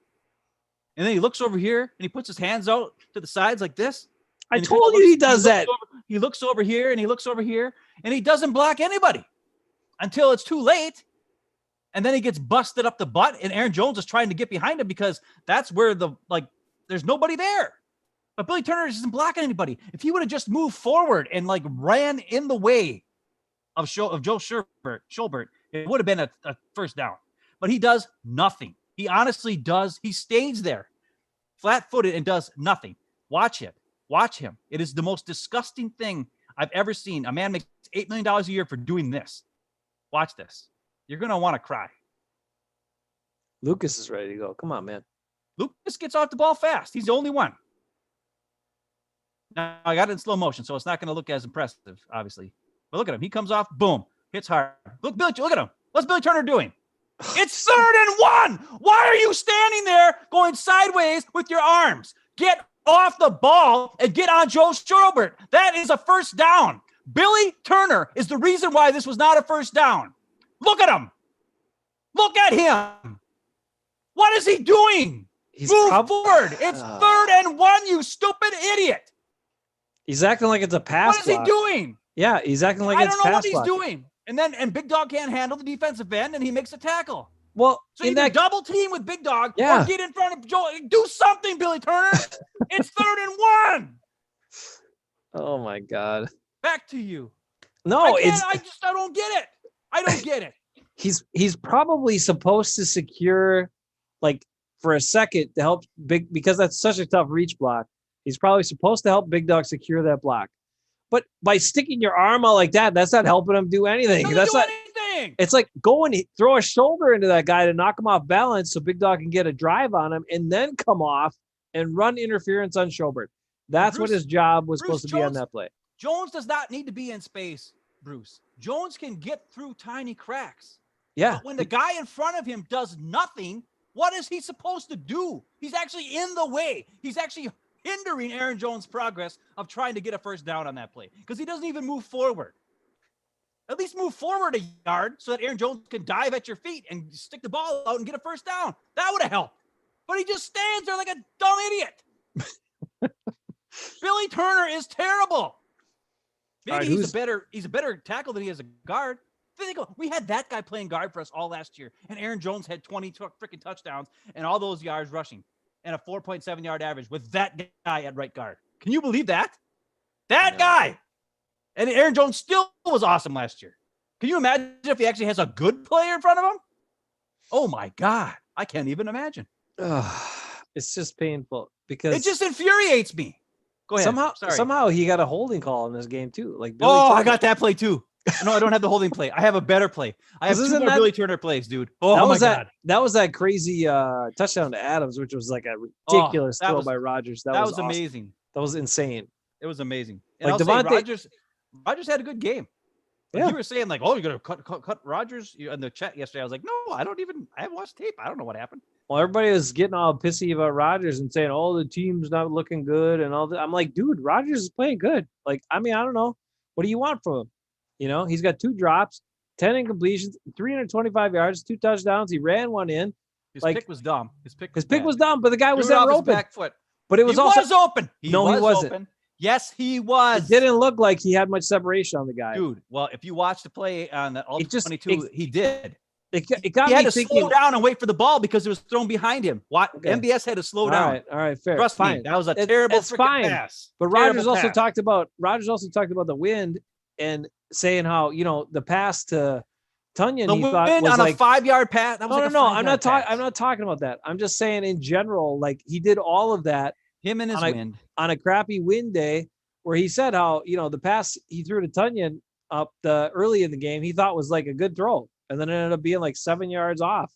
and then he looks over here and he puts his hands out to the sides like this. I told you he does that. He looks over here and he looks over here and he doesn't block anybody until it's too late. And then he gets busted up the butt and Aaron Jones is trying to get behind him because that's where there's nobody there. But Billy Turner isn't blocking anybody. If he would have just moved forward and ran in the way of Joe Schobert, it would have been a first down. But he does nothing. He honestly does. He stays there flat-footed and does nothing. Watch it. Watch him. It is the most disgusting thing I've ever seen. A man makes $8 million a year for doing this. Watch this. You're going to want to cry. Lucas is ready to go. Come on, man. Lucas gets off the ball fast. He's the only one. Now, I got it in slow motion, so it's not going to look as impressive, obviously. But look at him. He comes off, boom, hits hard. Look at him. What's Billy Turner doing? It's 3rd and 1. Why are you standing there going sideways with your arms? Get off the ball and get on Joe Sherbert. That is a first down. Billy Turner is the reason why this was not a first down. Look at him. Look at him. What is he doing? Move forward. It's 3rd and 1, you stupid idiot. He's acting like it's a pass. What is he doing? Yeah, he's acting like it's pass. I don't know what he's doing. And Big Dog can't handle the defensive end, and he makes a tackle. Well, so either double team with Big Dog or get in front of Joe. Do something, Billy Turner. It's 3rd and 1. Oh my God. Back to you. No, I don't get it. I don't get it. He's probably supposed to secure, like, for a second to help because that's such a tough reach block. He's probably supposed to help Big Dog secure that block. But by sticking your arm out like that, that's not helping him do anything. That's not anything. It's like go and throw a shoulder into that guy to knock him off balance so Big Dog can get a drive on him and then come off and run interference on Schobert. That's what his job was supposed to be on that play. Jones does not need to be in space, Bruce. Jones can get through tiny cracks. Yeah. But when the guy in front of him does nothing, what is he supposed to do? He's actually in the way. He's actually hindering Aaron Jones' progress of trying to get a first down on that play because he doesn't even move forward. At least move forward a yard so that Aaron Jones can dive at your feet and stick the ball out and get a first down. That would have helped. But he just stands there like a dumb idiot. Billy Turner is terrible. Maybe he's a better tackle than he is a guard. We had that guy playing guard for us all last year, and Aaron Jones had 20 freaking touchdowns and all those yards rushing and a 4.7 yard average with that guy at right guard. Can you believe that? That guy. And Aaron Jones still was awesome last year. Can you imagine if he actually has a good player in front of him? Oh my God. I can't even imagine. It's just painful because it just infuriates me. Go ahead. Somehow he got a holding call in this game too. Like Billy Turner. I got that play too. No, I don't have the holding play. I have a better play. I have 2 more Billy Turner plays, dude. Oh my God. That was that crazy touchdown to Adams, which was like a ridiculous throw by Rodgers. That was awesome. Amazing. That was insane. It was amazing. And like Rodgers had a good game. Like you were saying, like, oh, you're gonna cut Rodgers in the chat yesterday. I was like, no, I haven't watched tape. I don't know what happened. Well, everybody was getting all pissy about Rodgers and saying, oh, the team's not looking good and all that. I'm like, dude, Rodgers is playing good. Like, I mean, I don't know. What do you want from him? You know, he's got 2 drops, 10 incompletions, 325 yards, 2 touchdowns. He ran one in. His pick was dumb. His pick was dumb, but the guy was never open. Back foot. But it was also open. He wasn't. Open. Yes, he was. It didn't look like he had much separation on the guy. Dude, well, if you watch the play on the Ultimate 22, he did. It got he had me to slow down and wait for the ball because it was thrown behind him. MBS had to slow down. All right, fair. Trust me, that was a terrible pass. But Rodgers also talked about the wind and saying how, you know, the pass to Tunyon, the he wind thought was on like a 5-yard pass. That was no, I'm not talking about that. I'm just saying in general, like he did all of that. Him and his wind on a crappy wind day, where he said how, you know, the pass he threw to Tunyon up early in the game, he thought was like a good throw, and then it ended up being like 7 yards off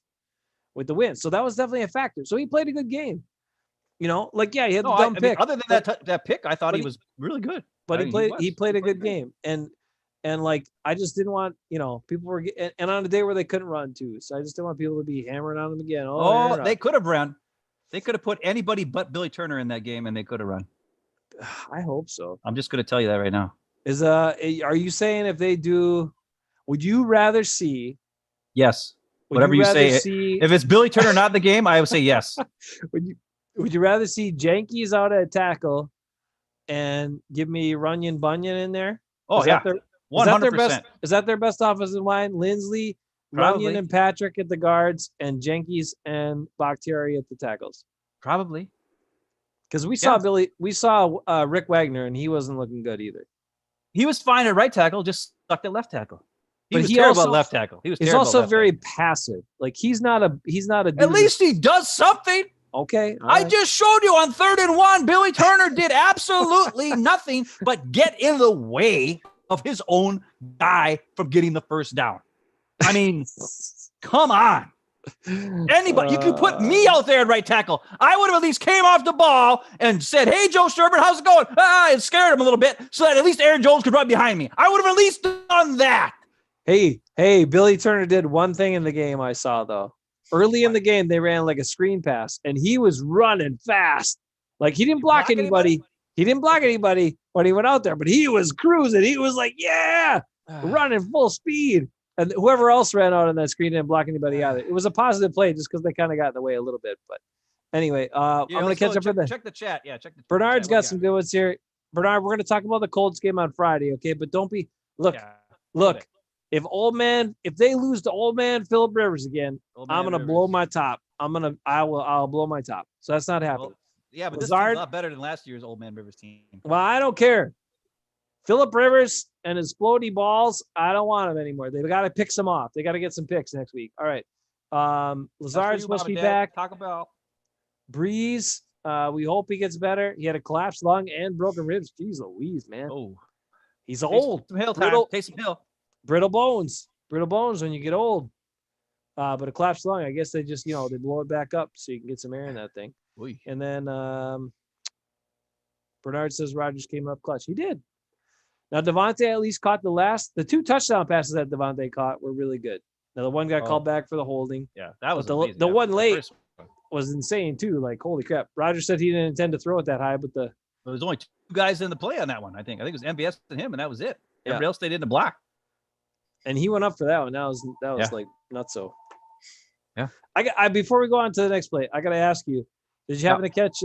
with the wind. So that was definitely a factor. So he played a good game. You know, like he had the dumb pick. Other than that pick, I thought he was really good. But he played a good game, and like I just didn't want, you know, people were and on a day where they couldn't run too, so I just didn't want people to be hammering on them again. They could have run. They could have put anybody but Billy Turner in that game, and they could have run. I hope so. I'm just going to tell you that right now. Are you saying if they do, would you rather see? Yes. Whatever you say. If it's Billy Turner not in the game, I would say yes. Would you rather see Jenkins out at tackle and give me Runyon Bunyan in there? Oh, yeah. 100%. Is that their best offensive line? Lindsley, Probably. Runyon and Patrick at the guards, and Jenkins and Bakhtiari at the tackles. Probably. Because we saw Rick Wagner, and he wasn't looking good either. He was fine at right tackle, just sucked at left tackle. He was terrible at left tackle. He's also very passive. Like he's not a. At least he does something. Okay. I just showed you on 3rd and 1, Billy Turner did absolutely nothing but get in the way of his own guy from getting the first down. I mean, come on. Anybody, you could put me out there at right tackle. I would have at least came off the ball and said, hey, Joe Sherbert, how's it going? And scared him a little bit so that at least Aaron Jones could run behind me. I would have at least done that. Hey, Billy Turner did one thing in the game I saw, though. Early in the game, they ran like a screen pass, and he was running fast. Like he didn't block anybody. He didn't block anybody when he went out there, but he was cruising. He was like, yeah, running full speed. And whoever else ran out on that screen didn't block anybody either. It was a positive play just because they kind of got in the way a little bit. But anyway, I'm going to catch up with check the chat. Yeah, check the chat. Bernard's got some good ones here. Bernard, we're going to talk about the Colts game on Friday, okay? But don't be look. If they lose to old man Philip Rivers again, I'm going to blow my top. I'll blow my top. So that's not happening. Well, yeah, but this team's a lot better than last year's old man Rivers team. Well, I don't care. Philip Rivers and his floaty balls, I don't want them anymore. They've got to pick some off. They got to get some picks next week. All right. Lazard's supposed to be back. Taco Bell. Breeze, we hope he gets better. He had a collapsed lung and broken ribs. Jeez Louise, man. Oh, he's old. Taste some hill. Brittle bones when you get old. But a collapsed lung, I guess they just, they blow it back up so you can get some air in that thing. Oy. And then Bernard says Rodgers came up clutch. He did. Now, Devontae at least caught the 2 touchdown passes that Devontae caught were really good. Now, the one got called back for the holding. Yeah, that was the one late was insane, too. Like, holy crap. Rodgers said he didn't intend to throw it that high, but there was only 2 guys in the play on that one, I think. I think it was MBS and him, and that was it. Everybody else stayed in the block. And he went up for that one. That was like nuts. So, yeah. I before we go on to the next play, I got to ask you, did you happen to catch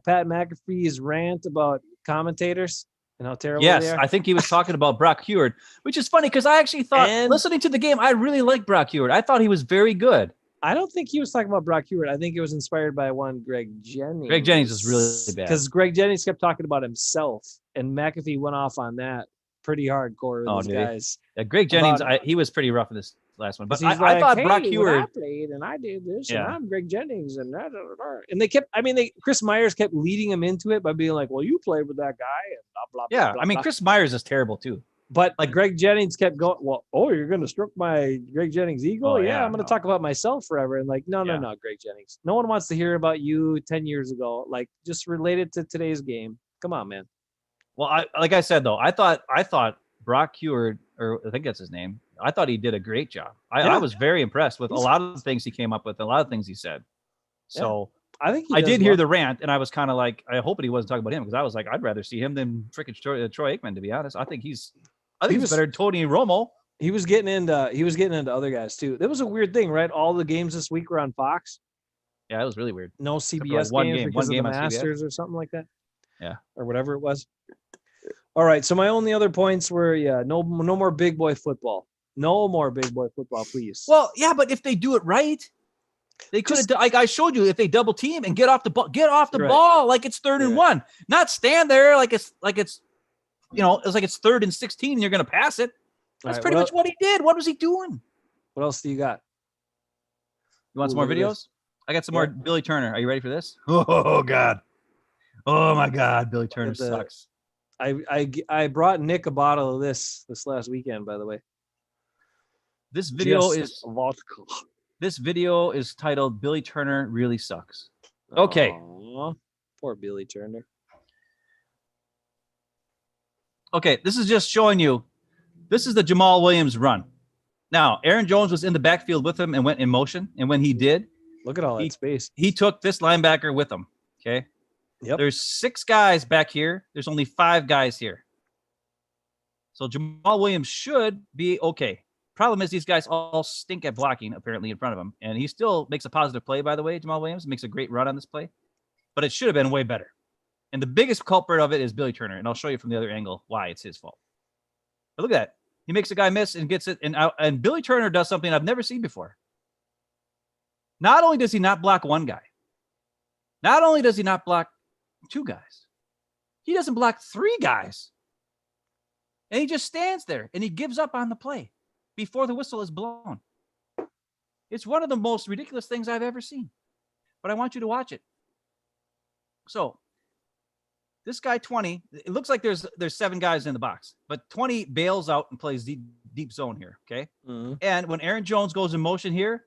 Pat McAfee's rant about commentators and how terrible they are? Yes, I think he was talking about Brock Heward, which is funny because I actually thought, listening to the game, I really liked Brock Heward. I thought he was very good. I don't think he was talking about Brock Heward. I think it was inspired by one Greg Jennings. Greg Jennings is really bad. Because Greg Jennings kept talking about himself, and McAfee went off on that pretty hardcore with these guys. Yeah, Greg Jennings, he was pretty rough in this last one. But I thought Brock Heward. I played and I did this, and I'm Greg Jennings, and they kept. Chris Myers kept leading him into it by being like, "Well, you played with that guy," and blah blah. Yeah, blah, blah. Chris Myers is terrible too. But like Greg Jennings kept going. Well, you're going to stroke my Greg Jennings ego? I'm going to talk about myself forever. And like, no, Greg Jennings. No one wants to hear about you 10 years ago. Like, just related to today's game. Come on, man. Well, like I said though, I thought Brock Heward, or I think that's his name. I thought he did a great job. I was very impressed with a lot of the things he came up with, a lot of things he said. So I think I did hear the rant, and I was kind of like, I hope he wasn't talking about him, because I was like, I'd rather see him than freaking Troy Aikman, to be honest. I think he's better than Tony Romo. He was getting into other guys too. That was a weird thing, right? All the games this week were on Fox. Yeah, it was really weird. No CBS games because of the Masters or something like that. Yeah, or whatever it was. All right. So my only other points were, no more big boy football. No more big boy football, please. Well, yeah, but if they do it right, they could have. Like I showed you, if they double team and get off the ball like it's 3rd and 1, not stand there like it's it's like it's 3rd and 16 and you're going to pass it. That's pretty much what he did. What was he doing? What else do you got? You want some more videos? I got some more Billy Turner. Are you ready for this? Oh God. Oh my God. Billy Turner sucks. I brought Nick a bottle of this last weekend, by the way. This video is titled Billy Turner Really Sucks. Okay. Aww, poor Billy Turner. Okay, this is just showing you. This is the Jamal Williams run. Now, Aaron Jones was in the backfield with him and went in motion. And when he did, look at all that space. He took this linebacker with him. Okay. Yep. There's 6 guys back here. There's only 5 guys here. So Jamal Williams should be okay. Problem is these guys all stink at blocking, apparently, in front of him. And he still makes a positive play, by the way, Jamal Williams. Makes a great run on this play. But it should have been way better. And the biggest culprit of it is Billy Turner. And I'll show you from the other angle why it's his fault. But look at that. He makes a guy miss and gets it. And Billy Turner does something I've never seen before. Not only does he not block one guy, not only does he not block 2 guys, he doesn't block 3 guys. And he just stands there and he gives up on the play before the whistle is blown. It's one of the most ridiculous things I've ever seen. But I want you to watch it. So, this guy 20, it looks like there's 7 guys in the box, but 20 bails out and plays deep zone here, okay? Mm-hmm. And when Aaron Jones goes in motion here,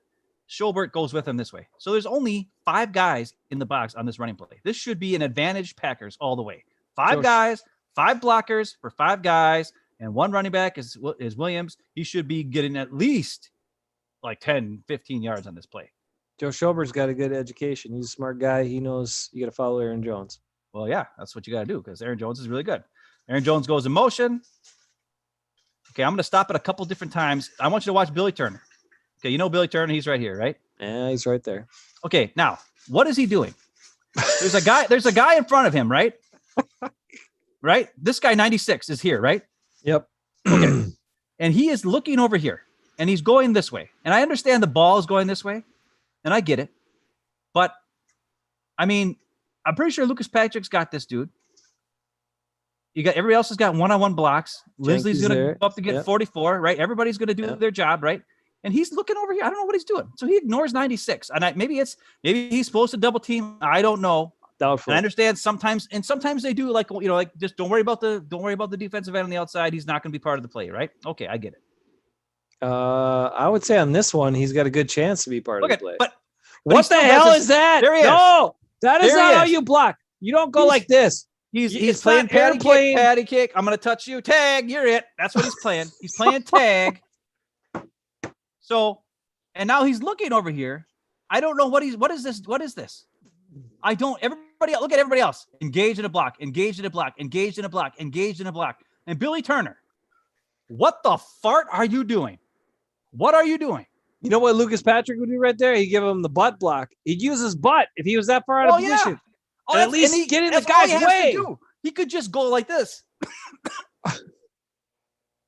Schobert goes with him this way. So there's only 5 guys in the box on this running play. This should be an advantage Packers all the way. 5 guys, 5 blockers for 5 guys, and 1 running back is Williams. He should be getting at least like 10, 15 yards on this play. Joe Schobert's got a good education. He's a smart guy. He knows you got to follow Aaron Jones. Well, yeah, that's what you got to do because Aaron Jones is really good. Aaron Jones goes in motion. Okay, I'm going to stop it a couple different times. I want you to watch Billy Turner. Okay, you know Billy Turner. He's right here, right? Yeah, he's right there. Okay, now, what is he doing? There's a guy in front of him, right? Right? This guy, 96, is here, right? Yep. Okay. And he is looking over here, and he's going this way. And I understand the ball is going this way, and I get it. But, I mean, I'm pretty sure Lucas Patrick's got this dude. You got everybody else has got one-on-one blocks. Leslie's going to go up to get 44, right? Everybody's going to do their job, right? And he's looking over here. I don't know what he's doing. So he ignores 96. And maybe he's supposed to double team. I don't know. Doubtful. And I understand sometimes they do like just don't worry about the defensive end on the outside. He's not going to be part of the play, right? Okay, I get it. I would say on this one, he's got a good chance to be part of the play. But what the hell is that? There he is. No, that is not how you block. You don't go like this. He's playing patty kick. I'm going to touch you. Tag. You're it. That's what he's playing. He's playing tag. So, and now he's looking over here. I don't know what is this? What is this? Look at everybody else. Engage in a block, engage in a block, engage in a block, engage in a block. And Billy Turner, what the fart are you doing? What are you doing? You know what Lucas Patrick would do right there? He'd give him the butt block. He'd use his butt if he was that far out of position. Yeah. And at least get in the guy's way. He could just go like this.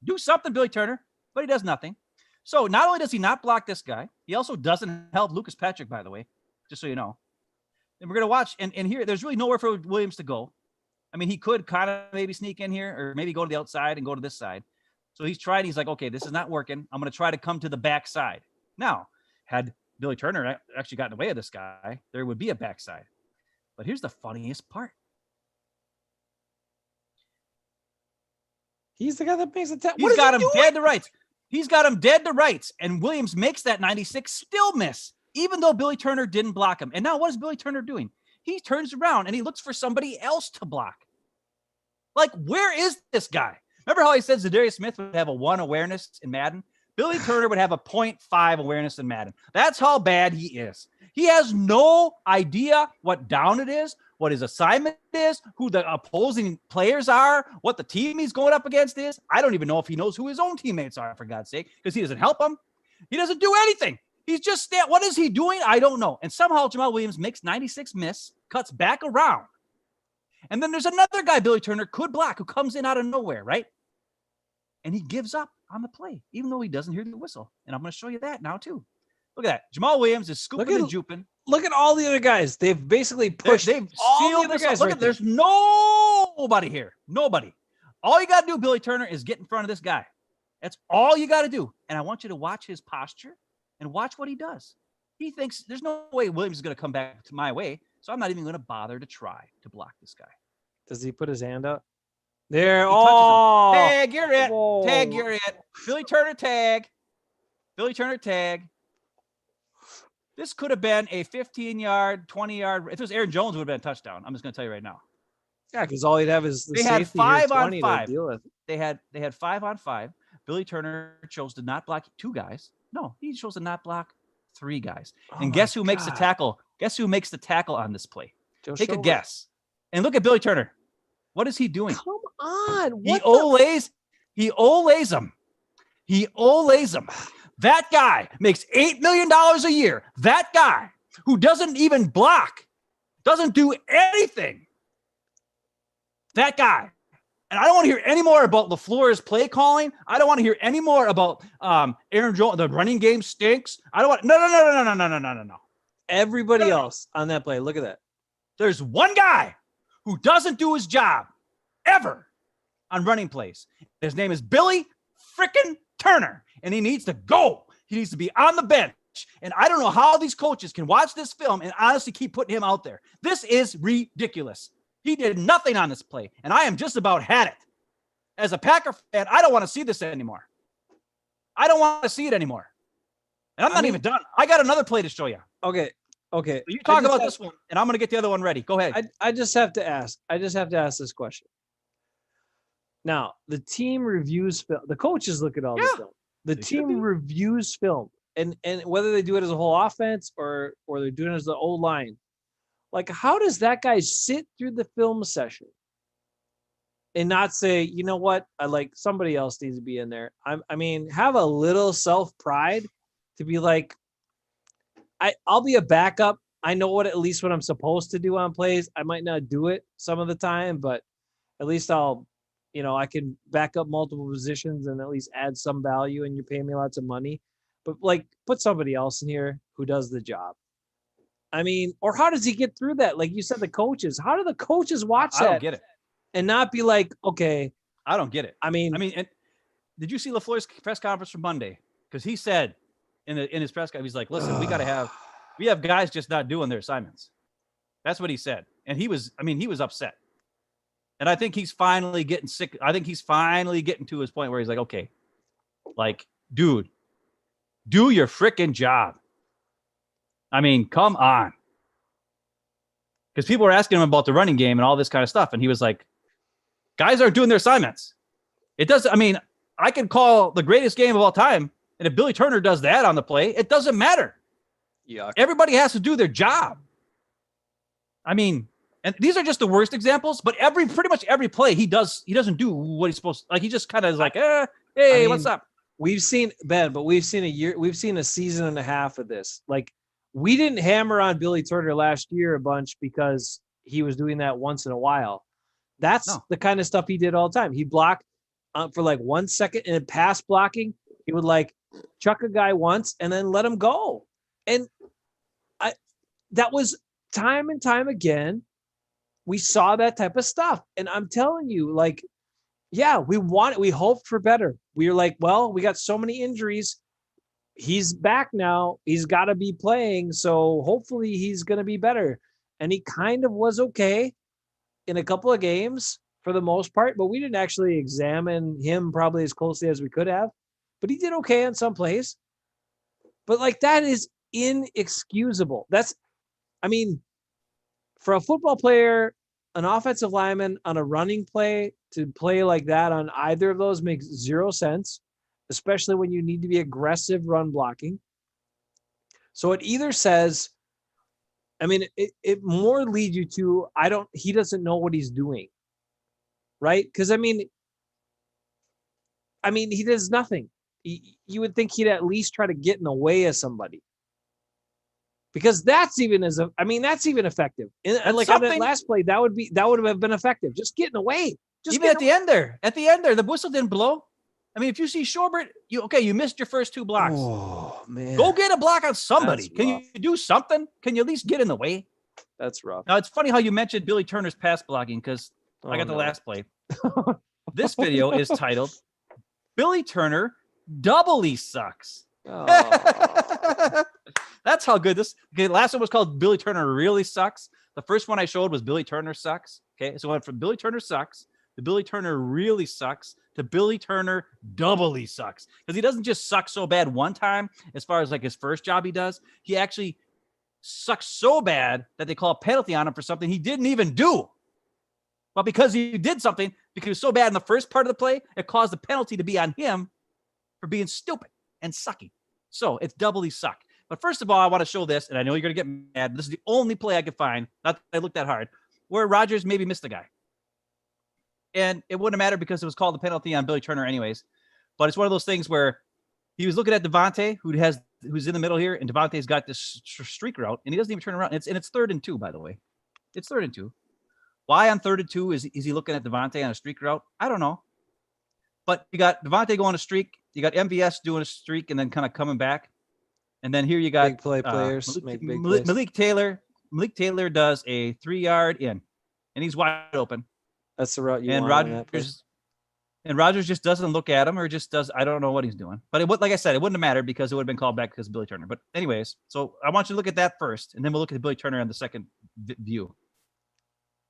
Do something, Billy Turner, but he does nothing. So not only does he not block this guy, he also doesn't help Lucas Patrick, by the way, just so you know. And we're going to watch, and here, there's really nowhere for Williams to go. I mean, he could kind of maybe sneak in here or maybe go to the outside and go to this side. So he's like, okay, this is not working. I'm going to try to come to the backside. Now, had Billy Turner actually gotten away with this guy, there would be a backside. But here's the funniest part. He's the guy that makes the He's got him dead to rights. He's got him dead to rights. And Williams makes that 96 still miss, even though Billy Turner didn't block him. And now what is Billy Turner doing? He turns around and he looks for somebody else to block. Like, where is this guy? Remember how he said Zadarius Smith would have a 1 awareness in Madden? Billy Turner would have a 0.5 awareness in Madden. That's how bad he is. He has no idea what down it is, what his assignment is, who the opposing players are, what the team he's going up against is. I don't even know if he knows who his own teammates are, for God's sake, because he doesn't help them. He doesn't do anything. He's just what is he doing? I don't know. And somehow Jamal Williams makes 96 miss, cuts back around. And then there's another guy Billy Turner could block who comes in out of nowhere, right? And he gives up on the play, even though he doesn't hear the whistle. And I'm going to show you that now, too. Look at that. Jamal Williams is scooping and juping. Look at all the other guys. They've basically pushed. They've sealed this guys. Look at there's nobody here. Nobody. All you got to do, Billy Turner, is get in front of this guy. That's all you got to do. And I want you to watch his posture and watch what he does. He thinks there's no way Williams is going to come back to my way, so I'm not even going to bother to try to block this guy. Does he put his hand up? There. Tag, you're it. Whoa. Tag, you're it. Billy Turner, tag. Billy Turner, tag. This could have been a 15-yard, 20-yard. If it was Aaron Jones, it would have been a touchdown. I'm just going to tell you right now. Yeah, because all he'd have is the they safety had 5 here, on 5. To deal with. They had 5 on 5. Billy Turner chose to not block 2 guys. No, he chose to not block 3 guys. And guess who makes the tackle? Guess who makes the tackle on this play? Take a guess. And look at Billy Turner. What is he doing? Come on. He olays him. He olays him. That guy makes $8 million a year. That guy who doesn't even block, doesn't do anything. That guy. And I don't want to hear any more about LaFleur's play calling. I don't want to hear any more about Aaron Jones. The running game stinks. I don't want. No. Everybody else on that play. Look at that. There's one guy who doesn't do his job ever on running plays. His name is Billy frickin' Turner, and he needs to go. He needs to be on the bench. And I don't know how these coaches can watch this film and honestly keep putting him out there. This is ridiculous. He did nothing on this play, and I am just about had it. As a Packer fan, I don't want to see this anymore. I don't want to see it anymore. And I'm not even done. I got another play to show you. Okay. So you talk about this one, and I'm going to get the other one ready. Go ahead. I just have to ask. This question. Now, the team reviews film. The coaches look at all this film. The team reviews film. And whether they do it as a whole offense or they're doing it as the O-line, Like, how does that guy sit through the film session and not say, you know what, I like somebody else needs to be in there? I mean, have a little self pride to be like, I'll be a backup. I know what at least what I'm supposed to do on plays. I might not do it some of the time, but at least I can back up multiple positions and at least add some value. And you're paying me lots of money, but like put somebody else in here who does the job. I mean, or how does he get through that? Like you said, the coaches. How do the coaches watch I don't that get it. and not be like, okay? I don't get it. I mean, and did you see LaFleur's press conference from Monday? Because he said in his press conference, he's like, listen, we have guys just not doing their assignments. That's what he said. And he was upset. And I think he's finally getting sick. I think he's finally getting to his point where he's like, okay, like, dude, do your freaking job. I mean, come on. Because people were asking him about the running game and all this kind of stuff. And he was like, guys aren't doing their assignments. It doesn't, I mean, I can call the greatest game of all time. And if Billy Turner does that on the play, it doesn't matter. Yeah. Everybody has to do their job. I mean, and these are just the worst examples, but pretty much every play he doesn't do what he's supposed to. Like, he just kind of is like, hey, what's up? We've seen we've seen a season and a half of this. Like, we didn't hammer on Billy Turner last year a bunch because he was doing that once in a while. That's the kind of stuff he did all the time. He blocked for like 1 second, and in pass blocking, he would like chuck a guy once and then let him go. And that was time and time again. We saw that type of stuff. And I'm telling you, like, yeah, we hoped for better. We were like, well, we got so many injuries. He's back now. He's got to be playing. So hopefully he's going to be better. And he kind of was okay in a couple of games for the most part, but we didn't actually examine him probably as closely as we could have. But he did okay in some plays. But like, that is inexcusable. For a football player, an offensive lineman on a running play to play like that on either of those makes zero sense, especially when you need to be aggressive run blocking. So it either says, it more leads you to, he doesn't know what he's doing. Right? Because he does nothing. You would think he'd at least try to get in the way of somebody. Because that's even effective. And like on that last play, that would have been effective. Just get in the way. Even at the end there, the whistle didn't blow. I mean, if you see Shorbert, you missed your first two blocks. Oh man, go get a block on somebody. Can you do something? Can you at least get in the way? That's rough. Now it's funny how you mentioned Billy Turner's pass blocking because I got the last play. This video is titled "Billy Turner Doubly Sucks." Oh. That's how good this. Okay, last one was called Billy Turner Really Sucks. The first one I showed was Billy Turner Sucks. Okay, so it went from Billy Turner Sucks to Billy Turner Really Sucks to Billy Turner Doubly Sucks. Because he doesn't just suck so bad one time as far as like his first job he does. He actually sucks so bad that they call a penalty on him for something he didn't even do. But because he did something, because he was so bad in the first part of the play, it caused the penalty to be on him for being stupid and sucky. So it's doubly suck. But first of all, I want to show this, and I know you're going to get mad. This is the only play I could find, not that I looked that hard, where Rodgers maybe missed the guy. And it wouldn't matter because it was called the penalty on Billy Turner anyways. But it's one of those things where he was looking at Devontae, who's in the middle here, and Devontae's got this streak route, and he doesn't even turn around. It's 3rd and 2, by the way. It's 3rd and 2. Why on 3rd and 2 is he looking at Devontae on a streak route? I don't know. But you got Devontae going a streak. You got MVS doing a streak and then kind of coming back. And then here you got big play players. Malik Taylor. Malik Taylor does a 3-yard in, and he's wide open. That's the route you want. Rodgers just doesn't look at him, or just does. I don't know what he's doing. But like I said, it wouldn't have mattered because it would have been called back because of Billy Turner. But anyways, so I want you to look at that first, and then we'll look at Billy Turner on the second view.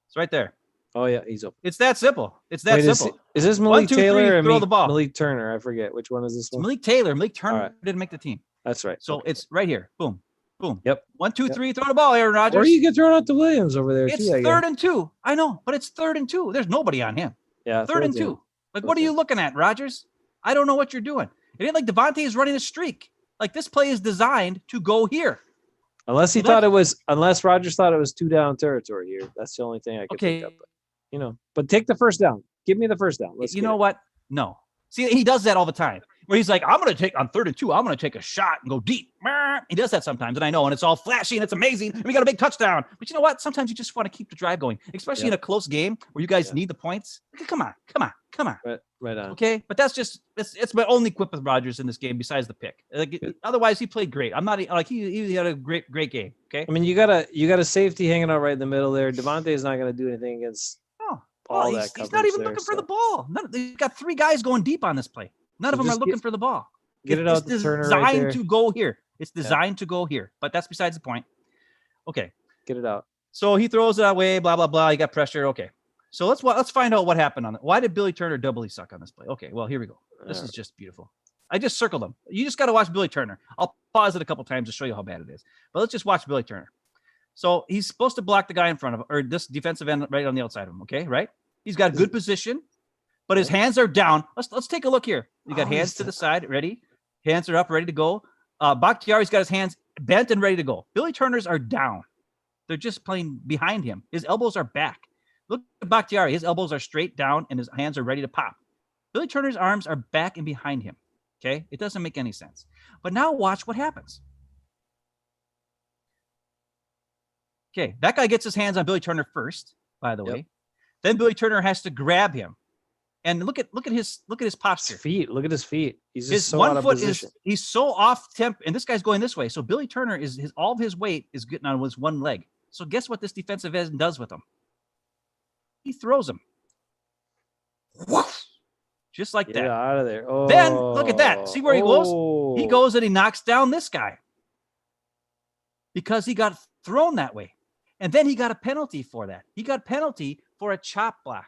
It's right there. Oh yeah, he's open. It's that simple. It's that simple. Is this Malik Taylor or throw the ball? Malik Turner? I forget which one is this one. Malik Taylor. Malik Turner didn't make the team. That's right. So it's right here. Boom. Boom. Yep. 1, 2, 3. Throw the ball, Aaron Rodgers. Or you get thrown out to Williams over there. It's 3rd and 2. I know, but it's 3rd and 2. There's nobody on him. Yeah. 3rd and 2. Like, what are you looking at, Rodgers? I don't know what you're doing. It ain't like Devontae is running a streak. Like, this play is designed to go here. Unless Rodgers thought it was 2 down territory here. That's the only thing I could think of. But, but take the first down. Give me the first down. You know what? No. See, he does that all the time. Where he's like, I'm going to take on 3rd and 2. I'm going to take a shot and go deep. He does that sometimes, and I know, and it's all flashy and it's amazing. And we got a big touchdown. But you know what? Sometimes you just want to keep the drive going, especially in a close game where you guys need the points. Come on. Right on. Okay, but that's just it's my only quip with Rodgers in this game besides the pick. Otherwise, he played great. I'm not like he had a great game. Okay. I mean, you got a safety hanging out right in the middle there. Devontae is not going to do anything against. He's not even looking for the ball. He's got 3 guys going deep on this play. None of them are looking for the ball. Get it out to Turner right there. It's designed to go here. It's designed to go here. But that's besides the point. Okay. Get it out. So he throws it away, blah, blah, blah. He got pressure. Okay. So let's find out what happened on it. Why did Billy Turner doubly suck on this play? Okay, well, here we go. This is just beautiful. I just circled him. You just got to watch Billy Turner. I'll pause it a couple times to show you how bad it is. But let's just watch Billy Turner. So he's supposed to block the guy in front of him, or this defensive end right on the outside of him. Okay, right? He's got good position, but his hands are down. Let's take a look here. You got hands to the side, ready? Hands are up, ready to go. Bakhtiari's got his hands bent and ready to go. Billy Turner's are down. They're just playing behind him. His elbows are back. Look at Bakhtiari. His elbows are straight down and his hands are ready to pop. Billy Turner's arms are back and behind him. Okay? It doesn't make any sense. But now watch what happens. Okay, that guy gets his hands on Billy Turner first, by the way. Then Billy Turner has to grab him. And look at his posture. His feet. Look at his feet. He's just so out of position. He's so off temp, and this guy's going this way. So Billy Turner all of his weight is getting on his one leg. So guess what this defensive end does with him? He throws him. Just like that. Get out of there. Oh. Then look at that. See where he goes? He goes and he knocks down this guy because he got thrown that way. And then he got a penalty for that. He got a penalty for a chop block.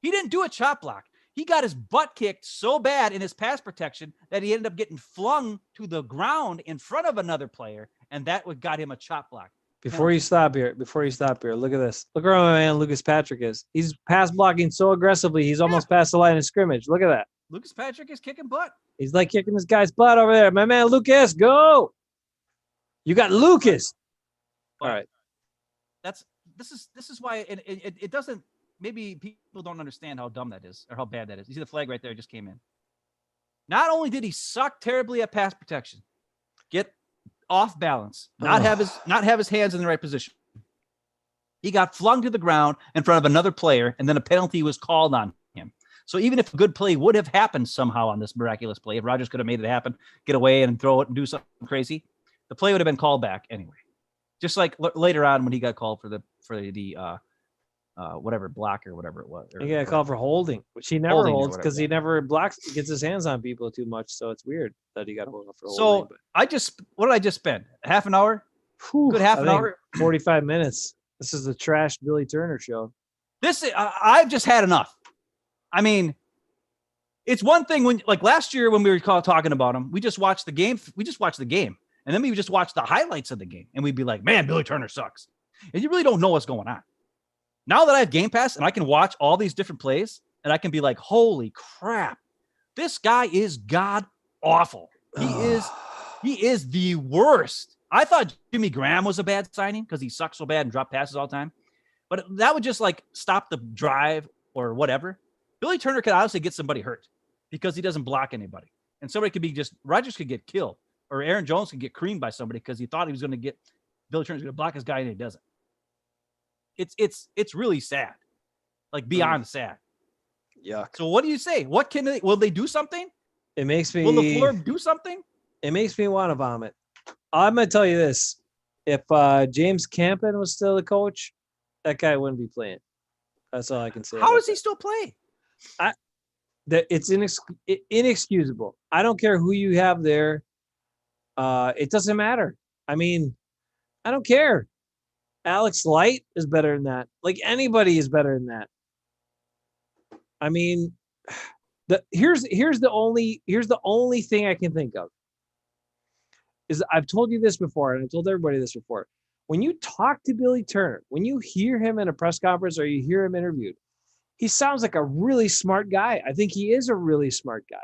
He didn't do a chop block. He got his butt kicked so bad in his pass protection that he ended up getting flung to the ground in front of another player, and that got him a chop block. Before you stop here, look at this. Look where my man Lucas Patrick is. He's pass blocking so aggressively, he's almost past the line of scrimmage. Look at that. Lucas Patrick is kicking butt. He's like kicking this guy's butt over there. My man Lucas, go. You got Lucas. All right. This is why it doesn't. Maybe people don't understand how dumb that is or how bad that is. You see the flag right there just came in. Not only did he suck terribly at pass protection, get off balance, not have his hands in the right position. He got flung to the ground in front of another player, and then a penalty was called on him. So even if a good play would have happened somehow on this miraculous play, if Rodgers could have made it happen, get away and throw it and do something crazy, the play would have been called back anyway. Just like later on when he got called for the whatever block or whatever it was. He got called for holding, which he never holds because he never blocks, gets his hands on people too much. So it's weird that he got hold for holding. So what did I just spend? Half an hour? Good half an hour? 45 minutes. This is the trash Billy Turner show. I've just had enough. I mean, it's one thing when, like last year when we were talking about him, we just watched the game. And then we would just watch the highlights of the game. And we'd be like, man, Billy Turner sucks. And you really don't know what's going on. Now that I have Game Pass and I can watch all these different plays and I can be like, holy crap, this guy is god awful. He is the worst. I thought Jimmy Graham was a bad signing because he sucks so bad and dropped passes all the time. But that would just like stop the drive or whatever. Billy Turner could honestly get somebody hurt because he doesn't block anybody. And somebody could be Rodgers could get killed or Aaron Jones could get creamed by somebody because he thought he was going to get Billy Turner's going to block his guy and he doesn't. It's really sad, like beyond sad. Yuck. So what do you say? Will they do something? It makes me. Will the floor do something? It makes me want to vomit. I'm gonna tell you this: if James Campen was still the coach, that guy wouldn't be playing. That's all I can say. How does he still play? It's inexcusable. I don't care who you have there. It doesn't matter. I mean, I don't care. Alex Light is better than that. Like anybody is better than that. I mean, here's the only thing I can think of is I've told you this before, and I told everybody this before. When you talk to Billy Turner, when you hear him in a press conference or you hear him interviewed, he sounds like a really smart guy. I think he is a really smart guy.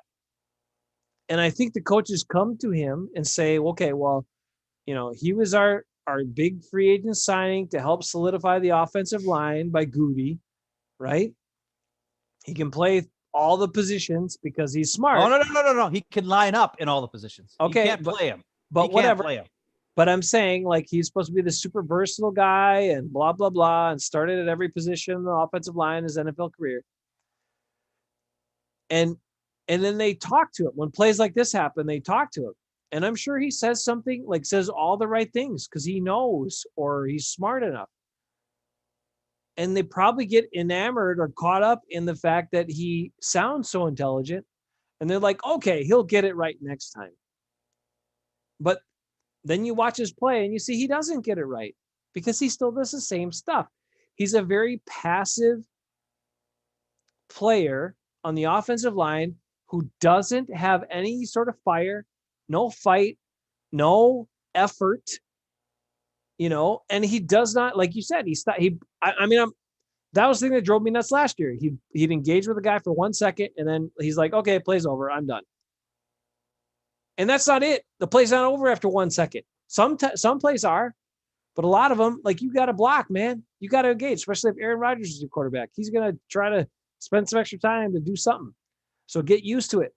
And I think the coaches come to him and say, okay, well, he was our big free agent signing to help solidify the offensive line by Goody, right? He can play all the positions because he's smart. Oh, no. He can line up in all the positions. Okay, you can't play him. But he whatever. Can't play him. But I'm saying, like, he's supposed to be the super versatile guy and blah, blah, blah, and started at every position in the offensive line in his NFL career. And then they talk to him. When plays like this happen, they talk to him. And I'm sure he says something, like says all the right things because he knows or he's smart enough. And they probably get enamored or caught up in the fact that he sounds so intelligent. And they're like, okay, he'll get it right next time. But then you watch his play and you see he doesn't get it right because he still does the same stuff. He's a very passive player on the offensive line who doesn't have any sort of fire, no fight, no effort, and he does not, like you said, that was the thing that drove me nuts last year. He'd engage with a guy for 1 second and then he's like, okay, play's over. I'm done. And that's not it. The play's not over after 1 second. Some plays are, but a lot of them, like, you got to block, man. You got to engage, especially if Aaron Rodgers is your quarterback. He's going to try to spend some extra time to do something. So get used to it.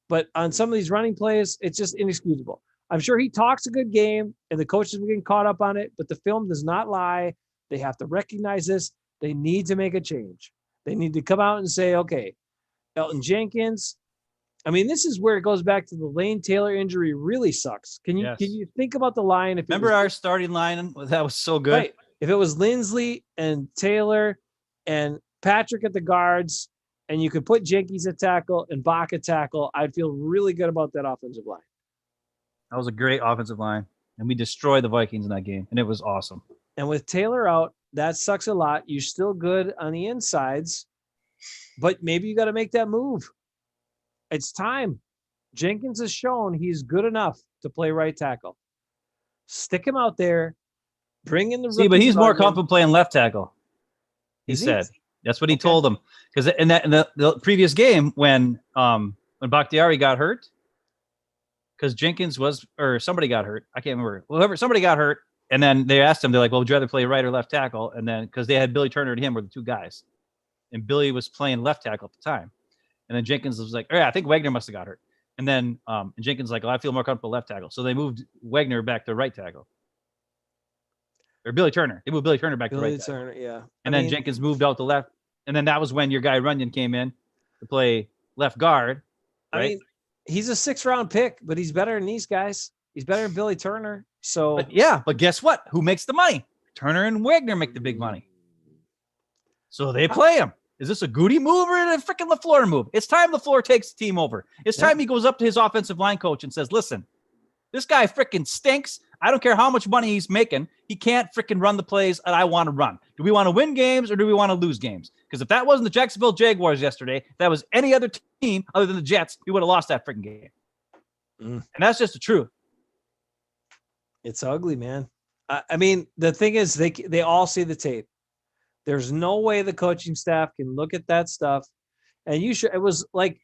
But on some of these running plays, it's just inexcusable. I'm sure he talks a good game and the coaches are getting caught up on it, but the film does not lie. They have to recognize this. They need to make a change. They need to come out and say, okay, Elton Jenkins. I mean, this is where it goes back to the Lane Taylor injury really sucks. Can you think about the line? Remember our starting line? That was so good. Right. If it was Lindsley and Taylor and Patrick at the guards, and you could put Jenkins at tackle and Bach at tackle, I'd feel really good about that offensive line. That was a great offensive line, and we destroyed the Vikings in that game, and it was awesome. And with Taylor out, that sucks a lot. You're still good on the insides, but maybe you got to make that move. It's time. Jenkins has shown he's good enough to play right tackle. Stick him out there. Bring in the rookie. See, but he's more comfortable playing left tackle. He said that's what he told him, because in the previous game when Bakhtiari got hurt, because Jenkins somebody got hurt. I can't remember. Somebody got hurt, and then they asked him. They're like, "Well, would you rather play right or left tackle?" And then because they had Billy Turner and him were the two guys, and Billy was playing left tackle at the time, and then Jenkins was like, "Oh yeah, I think Wagner must have got hurt." And then and Jenkins was like, "Well, I feel more comfortable left tackle," so they moved Wagner back to right tackle. Or Billy Turner. They moved Billy Turner back to right tackle. Yeah. And then Jenkins moved out to left. And then that was when your guy Runyon came in to play left guard. Right? I mean, he's a 6th-round pick, but he's better than these guys. He's better than Billy Turner. So but guess what? Who makes the money? Turner and Wagner make the big money. So they play him. Is this a Goody move or a freaking LaFleur move? It's time LaFleur takes the team over. It's time he goes up to his offensive line coach and says, listen, this guy freaking stinks. I don't care how much money he's making. He can't freaking run the plays that I want to run. Do we want to win games or do we want to lose games? Because if that wasn't the Jacksonville Jaguars yesterday, if that was any other team other than the Jets, we would have lost that freaking game. And that's just the truth. It's ugly, man. I mean, the thing is, they all see the tape. There's no way the coaching staff can look at that stuff. And it was like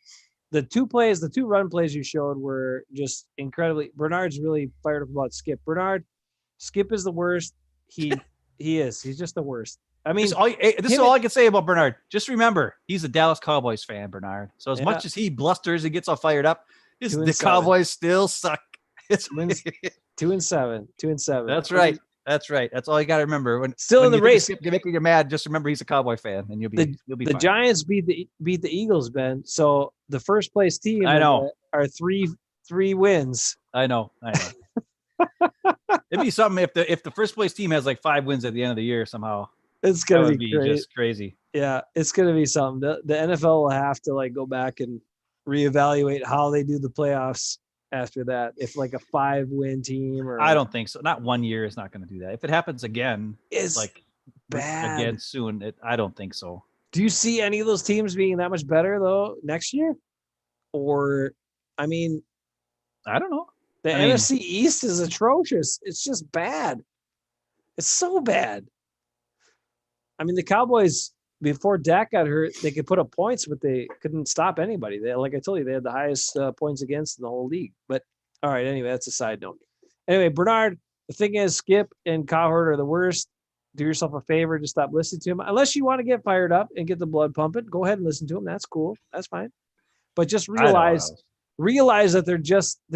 the two run plays you showed were just incredibly. Bernard's really fired up about Skip. Skip is the worst. He is. He's just the worst. I mean, this is all I can say about Bernard. Just remember, he's a Dallas Cowboys fan, Bernard. So as much as he blusters and gets all fired up, the Cowboys still suck. It's 2-7. That's right. That's all you got to remember. When in the race, you're making you mad. Just remember he's a Cowboy fan, and you'll be the fine. Giants beat the Eagles, Ben. So the first place team, I know, are three wins. I know. It'd be something if the first place team has like 5 wins at the end of the year somehow. It's gonna be just crazy. Yeah, it's gonna be something. The NFL will have to go back and reevaluate how they do the playoffs after that. If a 5-win team, or I don't think so. Not 1 year is not going to do that. If it happens again, it's bad again soon. I don't think so. Do you see any of those teams being that much better though next year? Or, I mean, I don't know. The NFC East is atrocious. It's just bad. It's so bad. I mean, the Cowboys, before Dak got hurt, they could put up points, but they couldn't stop anybody. Like I told you, they had the highest points against in the whole league. But all right, anyway, that's a side note. Anyway, Bernard, the thing is, Skip and Cowherd are the worst. Do yourself a favor, just stop listening to him. Unless you want to get fired up and get the blood pumping, go ahead and listen to him. That's cool. That's fine. But just I don't know. realize that they're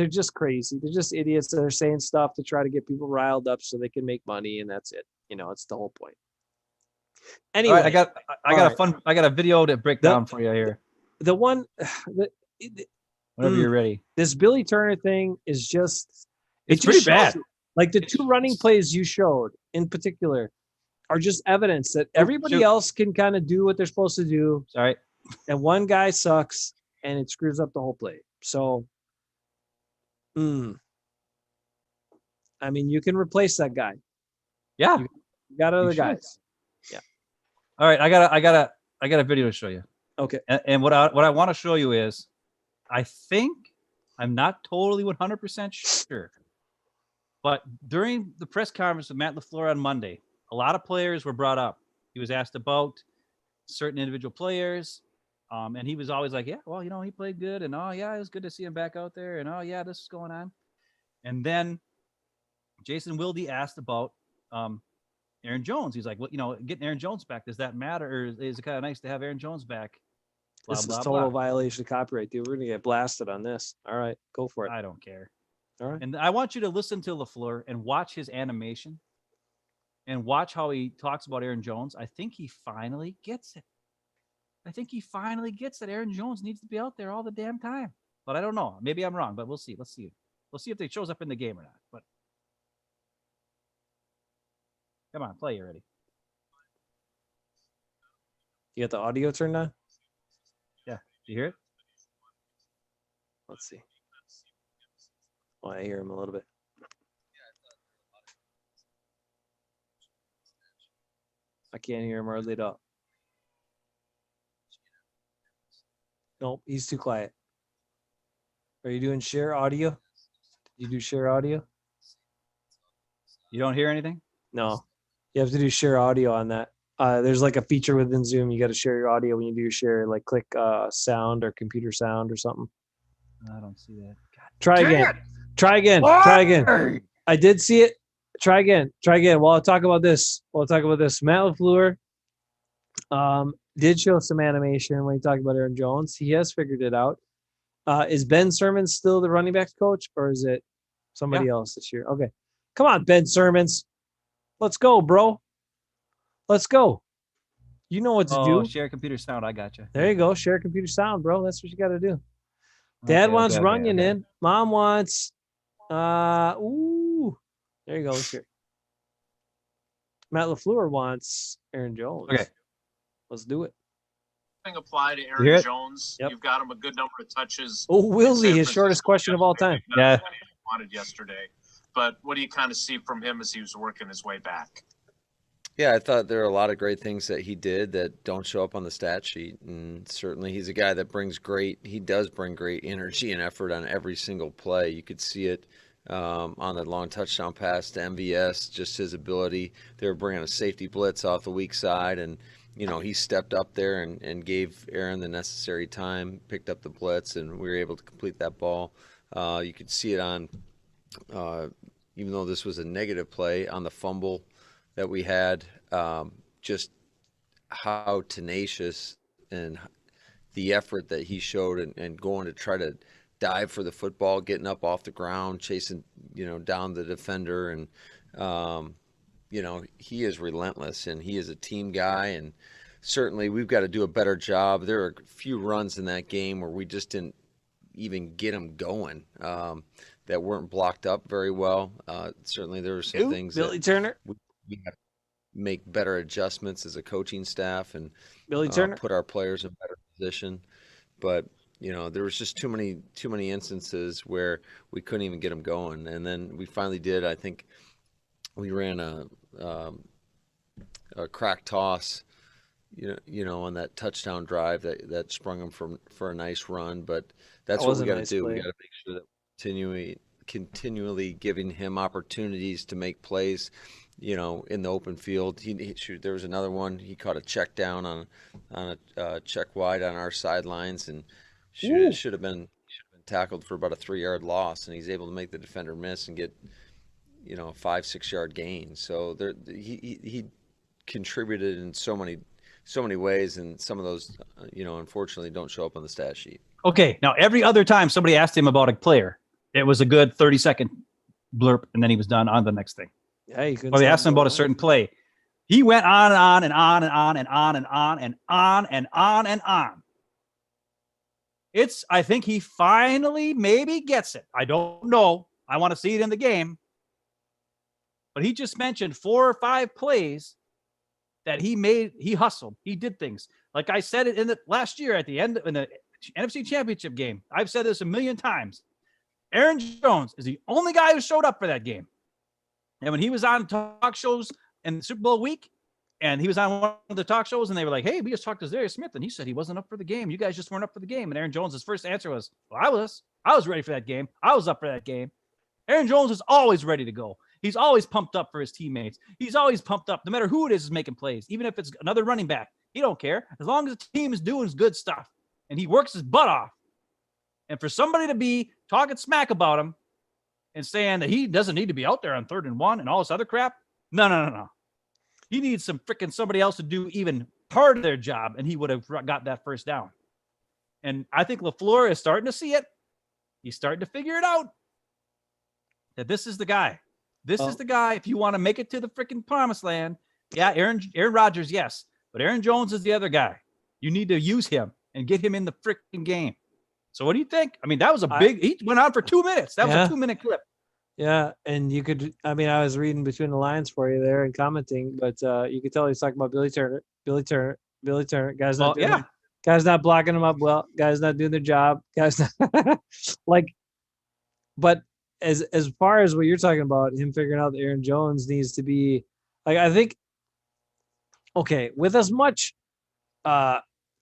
just crazy. They're just idiots that are saying stuff to try to get people riled up so they can make money, and that's it. It's the whole point. Anyway, All right, I got a video to break down for you here. The one, whenever you're ready. This Billy Turner thing is just it's pretty bad. Like the two running plays you showed in particular are just evidence that everybody else can kind of do what they're supposed to do. Sorry. And one guy sucks and it screws up the whole play. So, I mean, you can replace that guy. Yeah. You got other guys. Yeah. All right. I got a video to show you. Okay. And what I want to show you is, I think I'm not totally 100% sure, but during the press conference with Matt LaFleur on Monday, a lot of players were brought up. He was asked about certain individual players. And he was always like, yeah, well, he played good. And, oh, yeah, it was good to see him back out there. And, oh, yeah, this is going on. And then Jason Wilde asked about Aaron Jones. He's like, well, getting Aaron Jones back, does that matter? Or is it kind of nice to have Aaron Jones back? Blah, this is total violation of copyright, dude. We're going to get blasted on this. All right, go for it. I don't care. All right. And I want you to listen to LaFleur and watch his animation and watch how he talks about Aaron Jones. I think he finally gets it. I think he finally gets that Aaron Jones needs to be out there all the damn time. But I don't know. Maybe I'm wrong, but we'll see. Let's see. We'll see if they shows up in the game or not. But come on, play already. You got the audio turned on? Yeah. Do you hear it? Let's see. Oh, I hear him a little bit. I can't hear him hardly at all. Nope, he's too quiet. Are you doing share audio? Did you do share audio? You don't hear anything? No. You have to do share audio on that. There's like a feature within Zoom. You got to share your audio when you do your share, like click sound or computer sound or something. I don't see that. God, Try again. I did see it. Try again. Well, I'll talk about this. Matt LaFleur did show some animation when he talked about Aaron Jones. He has figured it out. Is Ben Sermons still the running backs coach, or is it somebody else this year? Okay. Come on, Ben Sermons. Let's go, bro. Let's go. You know what to do. Share computer sound. I got you. There you go. Share computer sound, bro. That's what you got to do. Dad wants Runyon in. Mom wants. There you go. Let's hear. Matt LaFleur wants Aaron Jones. Okay. Let's do it. Apply to Aaron Jones. Yep. You've got him a good number of touches. Oh, Wilsey, his shortest question of all time. Yeah. Wanted yesterday. But what do you kind of see from him as he was working his way back? Yeah, I thought there are a lot of great things that he did that don't show up on the stat sheet. And certainly he's a guy that he does bring great energy and effort on every single play. You could see it on the long touchdown pass to MVS, just his ability. They were bringing a safety blitz off the weak side, and he stepped up there and gave Aaron the necessary time, picked up the blitz, and we were able to complete that ball. You could see it on, even though this was a negative play, on the fumble that we had, just how tenacious and the effort that he showed and going to try to dive for the football, getting up off the ground, chasing, down the defender. And, he is relentless, and he is a team guy. And certainly we've got to do a better job. There are a few runs in that game where we just didn't even get them going, that weren't blocked up very well. Certainly there were some things Billy Turner. We got to make better adjustments as a coaching staff and Billy Turner put our players in a better position. But there was just too many instances where we couldn't even get them going. And then we finally did. I think we ran a crack toss, on that touchdown drive that sprung them for a nice run. But that's what we got to do. We got to make sure that continually giving him opportunities to make plays, in the open field. There was another one. He caught a check down on a check wide on our sidelines, and should have been tackled for about a 3-yard loss, and he's able to make the defender miss and get 5-6 yard gain. So he contributed in so many ways, and some of those, unfortunately don't show up on the stat sheet. Okay, now every other time somebody asked him about a player, it was a good 30-second blurb, and then he was done on the next thing. Yeah, you couldn't. Well, they asked him about a certain play. He went on and on and on and on and on and on and on and on and on. I think he finally maybe gets it. I don't know. I want to see it in the game. But he just mentioned 4 or 5 plays that he hustled. He did things. Like I said it in the last year at the end in the NFC Championship game. I've said this a million times. Aaron Jones is the only guy who showed up for that game. And when he was on talk shows in Super Bowl week, and he was on one of the talk shows, and they were like, hey, we just talked to Darius Smith, and he said he wasn't up for the game. You guys just weren't up for the game. And Aaron Jones' first answer was, well, I was ready for that game. I was up for that game. Aaron Jones is always ready to go. He's always pumped up for his teammates. He's always pumped up, no matter who it is making plays, even if it's another running back. He don't care. As long as the team is doing good stuff, and he works his butt off. And for somebody to be talking smack about him and saying that he doesn't need to be out there on 3rd and 1 and all this other crap, no. He needs somebody else to do even part of their job, and he would have got that first down. And I think LaFleur is starting to see it. He's starting to figure it out. That this is the guy. This is the guy. If you want to make it to the freaking promised land, yeah, Aaron Rodgers, yes. But Aaron Jones is the other guy. You need to use him and get him in the freaking game. So what do you think? I mean, that was he went on for 2 minutes. That was a 2-minute clip. Yeah, and you could, I was reading between the lines for you there and commenting, but you could tell he's talking about Billy Turner. Guy's not blocking him up well. Guy's not doing their job. Guy's not but as far as what you're talking about, him figuring out that Aaron Jones needs to be, like, I think, okay, with as much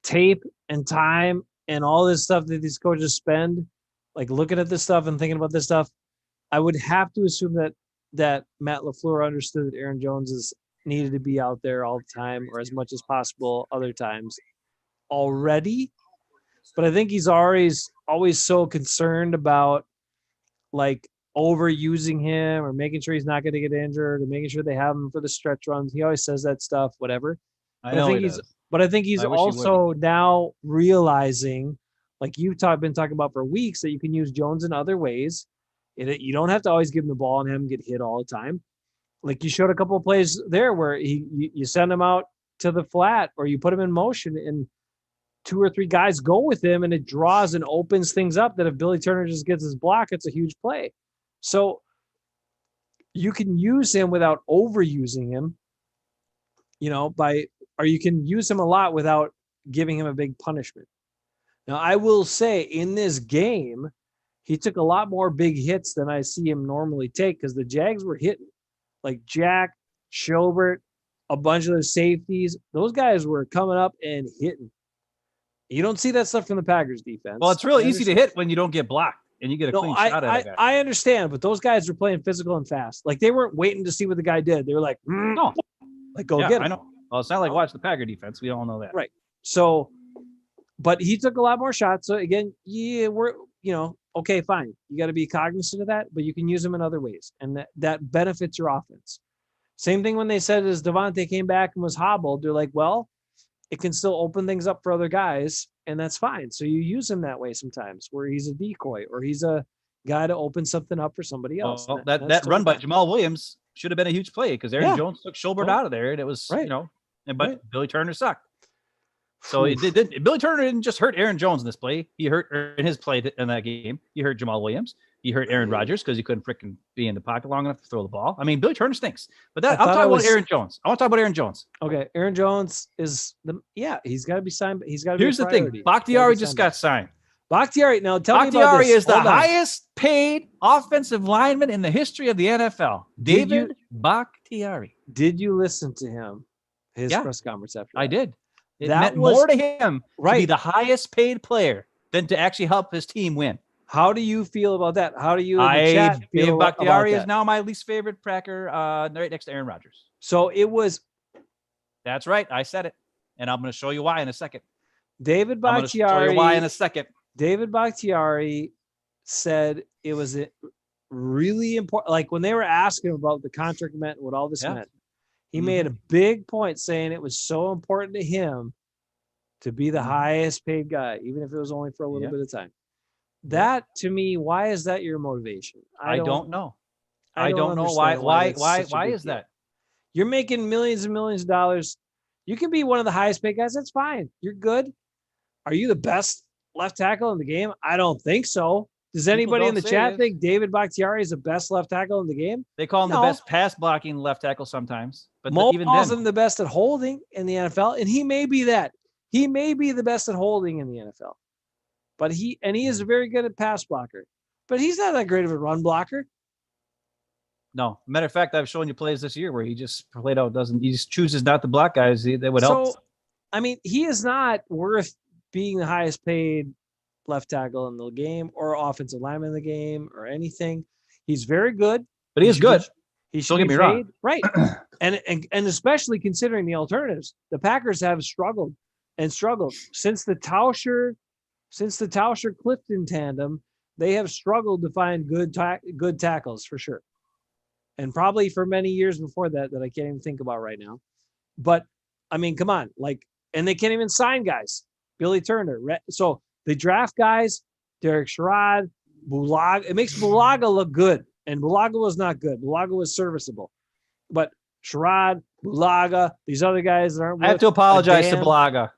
tape and time and all this stuff that these coaches spend, like looking at this stuff and thinking about this stuff, I would have to assume that Matt LaFleur understood that Aaron Jones needed to be out there all the time or as much as possible other times already. But I think he's always so concerned about like overusing him or making sure he's not going to get injured or making sure they have him for the stretch runs. He always says that stuff, whatever. I think he's also now realizing, like you've been talking about for weeks, that you can use Jones in other ways. You don't have to always give him the ball and have him get hit all the time. Like you showed a couple of plays there where you send him out to the flat or you put him in motion and 2 or 3 guys go with him and it draws and opens things up that if Billy Turner just gets his block, it's a huge play. So you can use him without overusing him, or you can use him a lot without giving him a big punishment. Now, I will say in this game, he took a lot more big hits than I see him normally take because the Jags were hitting. Like Jack, Schobert, a bunch of those safeties. Those guys were coming up and hitting. You don't see that stuff from the Packers defense. Well, it's really easy to hit when you don't get blocked and you get a clean shot at it. I understand, but those guys were playing physical and fast. Like they weren't waiting to see what the guy did. They were like, no, like go get him. I know. Well, it's not like watch the Packer defense. We all know that. Right. So, but he took a lot more shots. So again, we're, okay, fine. You got to be cognizant of that, but you can use them in other ways. And that benefits your offense. Same thing when they said as Devontae came back and was hobbled, they're like, well, it can still open things up for other guys, and that's fine. So you use him that way sometimes where he's a decoy or he's a guy to open something up for somebody else. Well, that run by Jamal Williams should have been a huge play because Aaron Jones took Schobert out of there, and it was, but Billy Turner sucked. So Billy Turner didn't just hurt Aaron Jones in this play. He hurt in his play in that game. He hurt Jamal Williams. He hurt Aaron Rodgers because he couldn't freaking be in the pocket long enough to throw the ball. I mean, Billy Turner stinks. But I'm talking about Aaron Jones. I want to talk about Aaron Jones. Okay, Aaron Jones is he's got to be signed. He's got to be. Here's the thing: Bakhtiari just got signed. Bakhtiari, now tell me about this. Bakhtiari is the highest paid offensive lineman in the history of the NFL. David Bakhtiari. Did you listen to him? His press conference after that? I did. It meant more to him to be the highest paid player than to actually help his team win. How do you feel about that? How do you in the chat feel about that? Bakhtiari is now my least favorite Packer, right next to Aaron Rodgers. So it was. That's right. I said it. And I'm going to show you why in a second. David Bakhtiari. I'm going to show you why in a second. David Bakhtiari said it was really important. Like when they were asking about the contract meant and what all this Yeah. meant, he made a big point saying it was so important to him to be the highest paid guy, even if it was only for a little bit of time. That to me, why is that your motivation? I don't know. I don't know Why is that? You're making millions and millions of dollars. You can be one of the highest paid guys. That's fine. You're good. Are you the best left tackle in the game? I don't think so. Does anybody in the chat think David Bakhtiari is the best left tackle in the game? They call him the best pass blocking left tackle sometimes. But Mo even calls then, him the best at holding in the NFL, and he may be that. He may be the best at holding in the NFL. But he is very good at pass blocker. But he's not that great of a run blocker. No. Matter of fact, I've shown you plays this year where he just played out, he just chooses not to block guys that would help. So, I mean, he is not worth being the highest paid left tackle in the game or offensive lineman in the game or anything. He's very good. But he is good. He should Don't get me wrong. Right. and especially considering the alternatives. The Packers have struggled since the Tauscher Clifton tandem. They have struggled to find good tackles for sure. And probably for many years before that I can't even think about right now. But I mean, come on, and they can't even sign guys. Billy Turner. So they draft guys, Derek Sherrod, Bulaga. It makes Bulaga look good. And Bulaga was not good. Bulaga was serviceable. But Sherrod, Bulaga, these other guys that aren't. I have to apologize to Bulaga.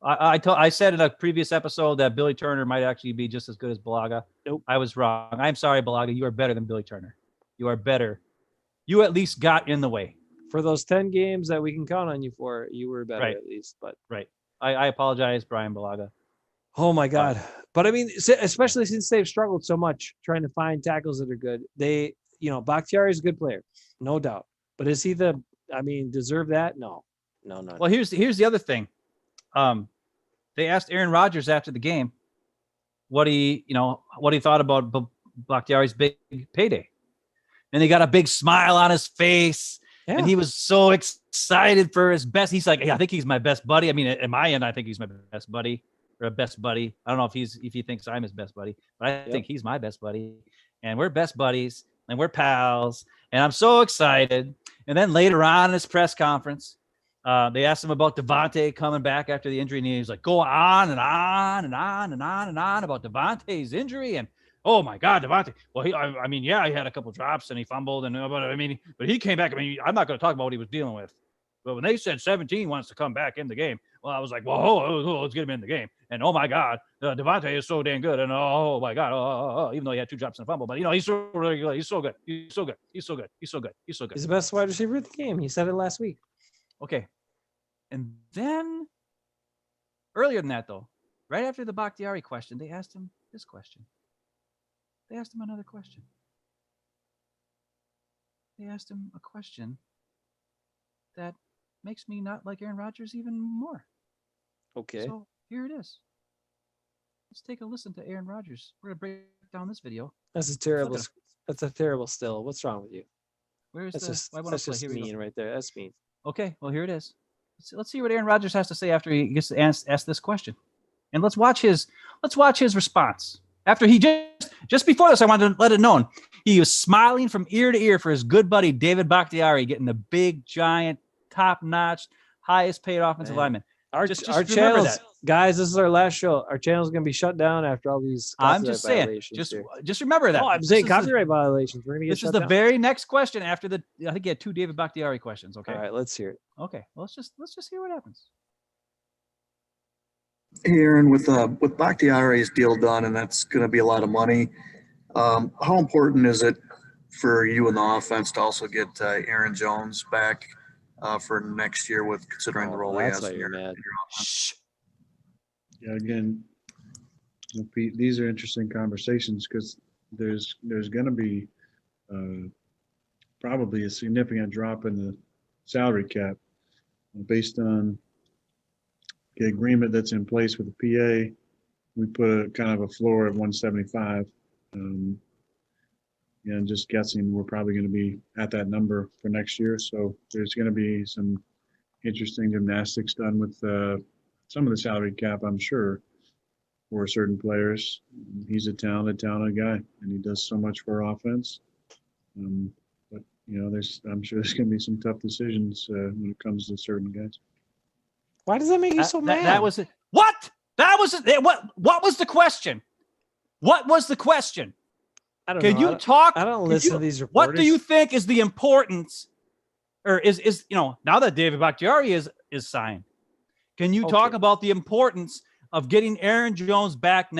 I said in a previous episode that Billy Turner might actually be just as good as Bulaga. Nope. I was wrong. I'm sorry, Bulaga. You are better than Billy Turner. You are better. You at least got in the way. For those 10 games that we can count on you for, you were better at least. But I apologize, Brian Bulaga. Oh my God. But I mean, especially since they've struggled so much trying to find tackles that are good. Bakhtiari is a good player, no doubt. But is he deserve that? No. Well, here's the other thing. They asked Aaron Rodgers after the game what he thought about Bakhtiari's big payday. And he got a big smile on his face. Yeah. And he was so excited for his best. He's like, hey, I think he's my best buddy. I mean, at my end, I think he's my best buddy or a best buddy. I don't know if he thinks I'm his best buddy, but I think he's my best buddy. And we're best buddies and we're pals. And I'm so excited. And then later on in his press conference, they asked him about Devontae coming back after the injury. And he was like, go on and on and on and on and on about Devontae's injury. And oh my God, Devontae. Well, he had a couple drops and he fumbled but he came back. I mean, I'm not going to talk about what he was dealing with, but when they said 17 wants to come back in the game, well, I was like, well, let's get him in the game. And oh my God, Devontae is so dang good. And oh my God, even though he had 2 drops and a fumble, but he's so really good. He's so good. He's so good. He's so good. He's so good. He's so good. He's the best wide receiver in the game. He said it last week. Okay. And then earlier than that, though, right after the Bakhtiari question, they asked him this question. They asked him another question. They asked him a question that makes me not like Aaron Rodgers even more. Okay. So here it is. Let's take a listen to Aaron Rodgers. We're going to break down this video. That's a terrible still. What's wrong with you? That's just mean right there. That's mean. Okay, well, here it is. Let's see what Aaron Rodgers has to say after he gets asked this question. And let's watch his response. After he just before this, I wanted to let it known. He was smiling from ear to ear for his good buddy, David Bakhtiari, getting the big, giant, top-notch, highest-paid offensive lineman. Our channels, guys, this is our last show. Our channel's going to be shut down after all these copyright violations. Just remember that. Oh, I'm saying copyright violations. We're going to get shut down. This is the very next question after I think he had 2 David Bakhtiari questions. Okay. All right, let's hear it. Okay. Well, let's just hear what happens. Aaron, with Bakhtiari's deal done, and that's going to be a lot of money. How important is it for you and the offense to also get Aaron Jones back for next year, with considering the role he has in your offense? Yeah, again, Pete, these are interesting conversations because there's going to be probably a significant drop in the salary cap based on the agreement that's in place with the PA. We put a kind of a floor at 175. And just guessing, we're probably going to be at that number for next year. So there's going to be some interesting gymnastics done with some of the salary cap, I'm sure. for certain players. He's a talented guy, and he does so much for our offense. But I'm sure there's going to be some tough decisions when it comes to certain guys. Why does that make you so mad? That was it. What? That was it. What was the question? What was the question? I don't Can know. you talk? I don't listen to these reporters. What do you think is the importance, or is now that David Bakhtiari is signed? Can you talk about the importance of getting Aaron Jones back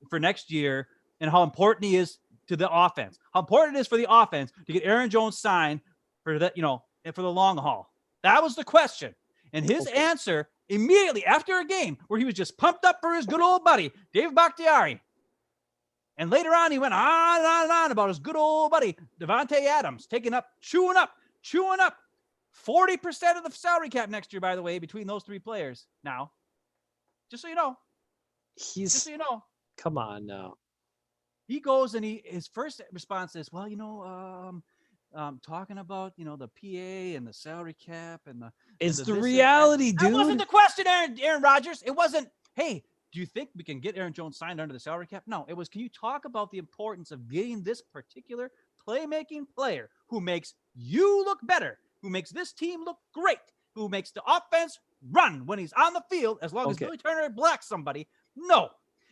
for next year and how important he is to the offense? How important it is for the offense to get Aaron Jones signed for that, and for the long haul. That was the question. And his answer immediately after a game where he was just pumped up for his good old buddy, David Bakhtiari. And later on, he went on and on and on about his good old buddy, Davante Adams, chewing up 40% of the salary cap next year, by the way, between those three players. Now, just so you know. Come on now. He goes and his first response is, well, talking about, the PA and the salary cap and it's the reality, dude. That wasn't the question, Aaron Rodgers. It wasn't, hey, do you think we can get Aaron Jones signed under the salary cap? No, it was, can you talk about the importance of getting this particular playmaking player who makes you look better, who makes this team look great, who makes the offense run when he's on the field, as long as Billy Turner blocks somebody? No,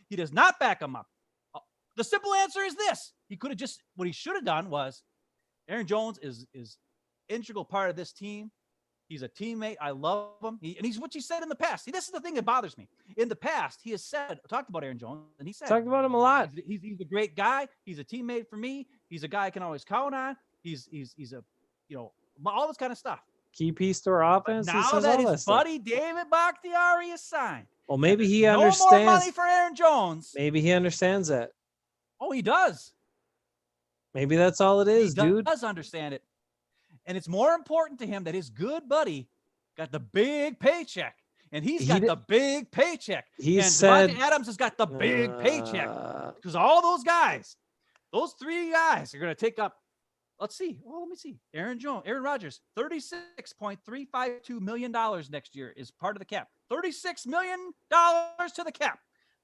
he does not back him up. The simple answer is this. He could have what he should have done was, Aaron Jones is integral part of this team. He's a teammate. I love him. He's what you said in the past. See, this is the thing that bothers me. In the past, he has talked about Aaron Jones, and he said, talked about him a lot. He's a great guy. He's a teammate for me. He's a guy I can always count on. He's a, all this kind of stuff. Key piece to our offense. But now that his buddy David Bakhtiari is signed. Well, maybe he understands. No more money for Aaron Jones. Maybe he understands that. Oh, he does. Maybe that's all it is, dude. He does understand it. And it's more important to him that his good buddy got the big paycheck. And he's got the big paycheck. He said Davante Adams has got the big paycheck. Because all those guys, those three guys are going to take up, let's see. Well, let me see. Aaron Rodgers, $36.352 million next year is part of the cap. $36 million to the cap.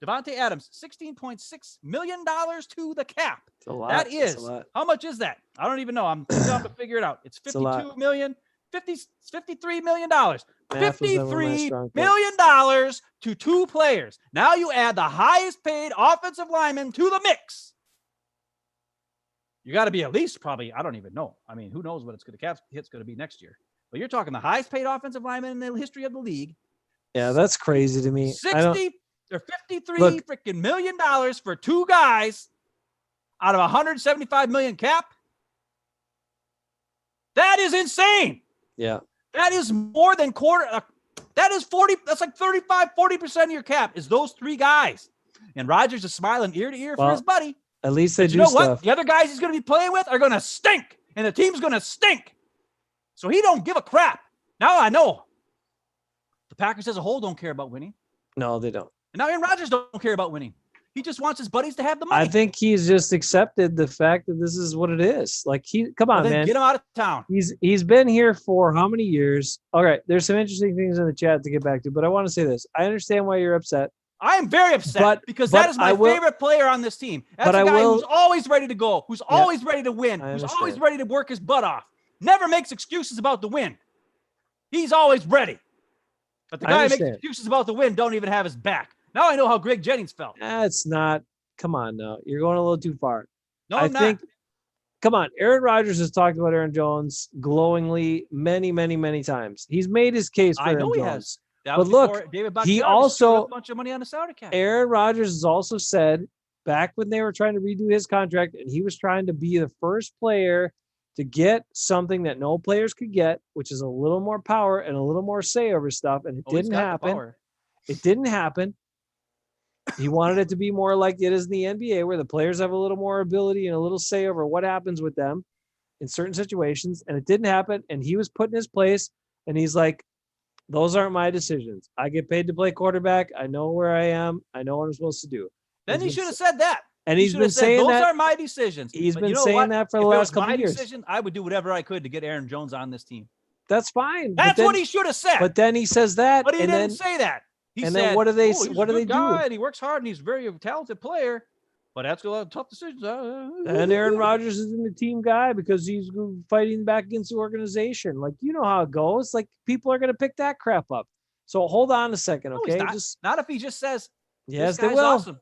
Davante Adams, $16.6 million to the cap. It's a lot. That is, how much is that? I don't even know. I'm trying to figure it out. It's $53 million. $53 million. $53 million to two players. Now you add the highest paid offensive lineman to the mix. You got to be at least probably, I don't even know. I mean, who knows what cap hit's going to be next year. But you're talking the highest paid offensive lineman in the history of the league. Yeah, that's crazy to me. $53 freaking million for two guys out of $175 million cap. That is insane. Yeah. That is more than that is 40. That's like 40% of your cap is those three guys. And Rodgers is smiling ear to ear for his buddy. At least they do you know stuff. What? The other guys he's going to be playing with are going to stink. And the team's going to stink. So he don't give a crap. Now I know. The Packers as a whole don't care about winning. No, they don't. And now Aaron Rodgers don't care about winning. He just wants his buddies to have the money. I think he's just accepted the fact that this is what it is. Like come on, man. Get him out of town. He's been here for how many years? All right, there's some interesting things in the chat to get back to, but I want to say this. I understand why you're upset. I am very upset because that is my favorite player on this team. That's a guy who's always ready to go, who's always ready to win, who's always ready to work his butt off. Never makes excuses about the win. He's always ready. But the guy who makes excuses about the win don't even have his back. Now I know how Greg Jennings felt. It's not. Come on, now you're going a little too far. No, I'm not. Come on, Aaron Rodgers has talked about Aaron Jones glowingly many, many, many times. He's made his case for Aaron Jones. But look, he also a bunch of money on the salary cap. Aaron Rodgers has also said back when they were trying to redo his contract, and he was trying to be the first player to get something that no players could get, which is a little more power and a little more say over stuff, and it didn't happen. It didn't happen. He wanted it to be more like it is in the NBA, where the players have a little more ability and a little say over what happens with them in certain situations. And it didn't happen. And he was put in his place. And he's like, those aren't my decisions. I get paid to play quarterback. I know where I am. I know what I'm supposed to do. Then he should have said that. And he's been saying that. Those are my decisions. He's been saying that for the last couple of years. Decision, I would do whatever I could to get Aaron Jones on this team. That's fine. That's what he should have said. But then he says that. But he didn't say that. He And said, then what do they? "Oh, he's What a do they good guy, do? and he works hard, and he's a very talented player, but that's a lot of tough decisions." And Aaron Rodgers isn't a team guy because he's fighting back against the organization. Like, you know how it goes. Like, people are going to pick that crap up. So hold on a second, No, okay? he's not if he just says, Yes, "This they guy's will. awesome.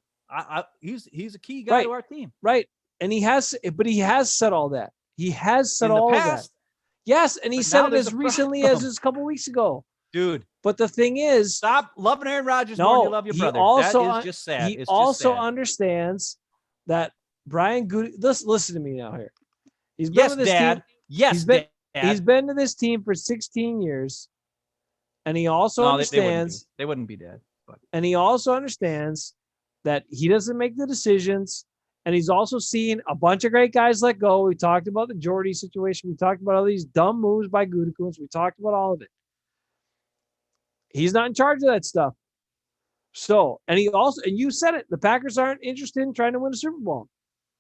He's a key guy Right. to our team." Right. And he has said all that. He has said In the all of that. past, Yes, and he but said now it there's as a recently as problem. just a couple weeks ago. dude, But the thing is, stop loving Aaron Rodgers more than you love your brother. That is just sad. he It's also just sad. understands that Brian Goody. Listen to me now here. He's been Yes, with this Dad. team. Yes, Dad. Dad. He's been to this team for 16 years, and he also understands. They wouldn't be Dad. But And he also understands that he doesn't make the decisions. And he's also seen a bunch of great guys let go. We talked about the Jordy situation. We talked about all these dumb moves by Gutekunst. We talked about all of it. He's not in charge of that stuff. So, and you said it, the Packers aren't interested in trying to win a Super Bowl.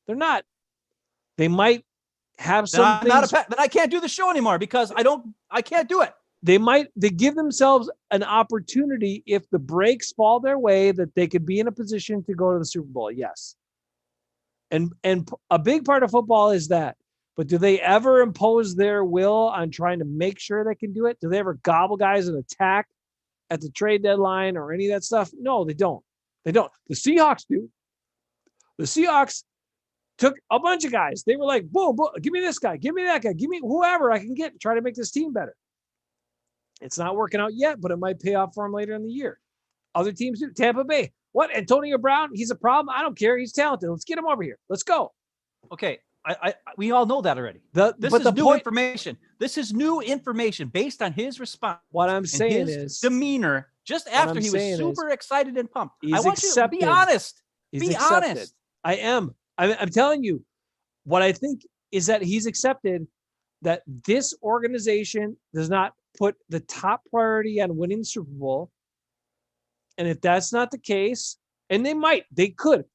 They're not. They might have some things. Then I can't do the show anymore because I can't do it. They give themselves an opportunity if the breaks fall their way that they could be in a position to go to the Super Bowl. Yes. And a big part of football is that. But do they ever impose their will on trying to make sure they can do it? Do they ever gobble guys and attack at the trade deadline or any of that stuff? No, they don't. They don't. The Seahawks do. The Seahawks took a bunch of guys. They were like, boom, boom, give me this guy, give me that guy, give me whoever I can get to try to make this team better. It's not working out yet, but it might pay off for him later in the year. Other teams do. Tampa Bay. What? Antonio Brown? He's a problem. I don't care. He's talented. Let's get him over here. Let's go. Okay. We all know that already. This is new information. This is new information based on his response. What I'm saying is demeanor just after he was super excited and pumped. I want you to be honest. Be honest. I am. I'm telling you, what I think is that he's accepted that this organization does not put the top priority on winning the Super Bowl. And if that's not the case, and they could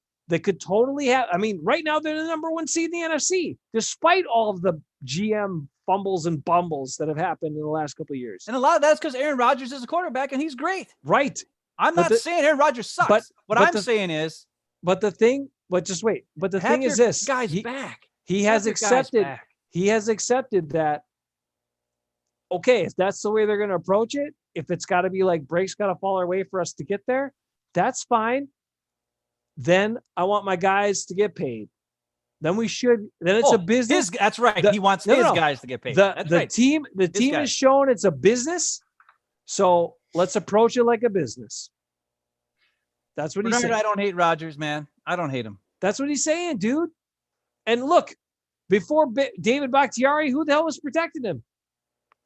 totally have, I mean, right now they're the number one seed in the NFC, despite all of the GM fumbles and bumbles that have happened in the last couple of years. And a lot of that's because Aaron Rodgers is a quarterback and he's great. Right. I'm not saying Aaron Rodgers sucks. But I'm saying is. But the thing is this. Guy's back. He has accepted that, okay, if that's the way they're going to approach it, if it's got to be like breaks got to fall our way for us to get there, that's fine. Then I want my guys to get paid. Then it's a business. That's right. He wants his guys to get paid. The team has shown it's a business. So let's approach it like a business. That's what he's saying. I don't hate Rodgers, man. I don't hate him. That's what he's saying, dude. And look, before David Bakhtiari, who the hell was protecting him?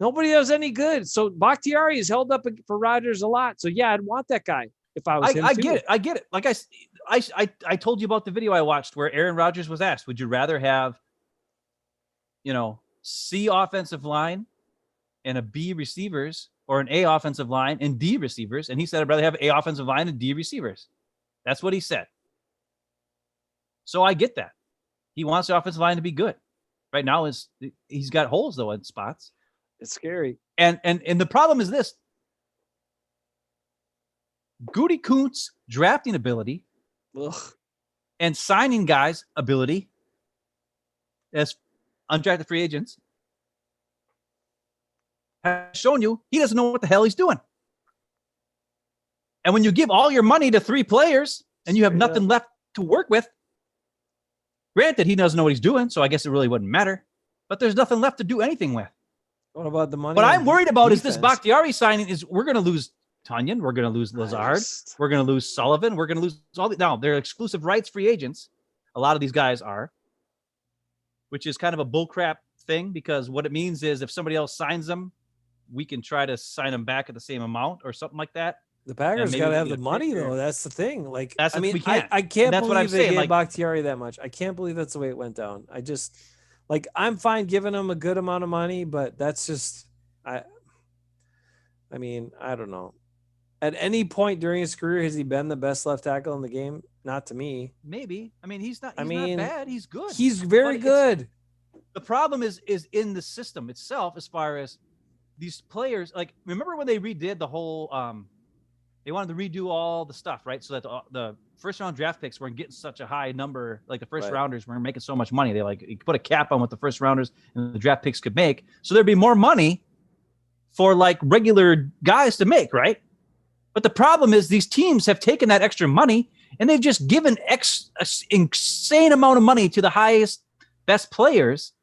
Nobody does any good. So Bakhtiari is held up for Rodgers a lot. So yeah, I'd want that guy if I was him. I get it. Like I told you about the video I watched where Aaron Rodgers was asked, would you rather have, C offensive line and a B receivers or an A offensive line and D receivers? And he said, I'd rather have A offensive line and D receivers. That's what he said. So I get that. He wants the offensive line to be good. Right now he's got holes though in spots. It's scary. And the problem is this. Gutekunst's drafting ability and signing guys' ability as undrafted free agents has shown you he doesn't know what the hell he's doing. And when you give all your money to 3 players and you have nothing left to work with, granted, he doesn't know what he's doing, so I guess it really wouldn't matter, but there's nothing left to do anything with. What about the money? What I'm worried about is this Bakhtiari signing is we're going to lose Tunyon. We're going to lose Lazard. We're going to lose Sullivan. We're going to lose all the, now they're exclusive rights free agents. A lot of these guys are, which is kind of a bullcrap thing because what it means is if somebody else signs them, we can try to sign them back at the same amount or something like that. The Packers got to have the money though. That's the thing. Like, I mean, I can't believe they gave Bakhtiari that much. I can't believe that's the way it went down. I just, like, I'm fine giving him a good amount of money, but that's just, I mean, I don't know. At any point during his career, has he been the best left tackle in the game? Not to me. Maybe. I mean, he's not bad. He's good. He's very good. The problem is in the system itself, as far as these players. Like, remember when they redid the whole They wanted to redo all the stuff, right? So that the first round draft picks weren't getting such a high number. Like the first rounders weren't making so much money. They you put a cap on what the first rounders and the draft picks could make. So there'd be more money for like regular guys to make, right? But the problem is these teams have taken that extra money and they've just given insane amount of money to the highest, best players,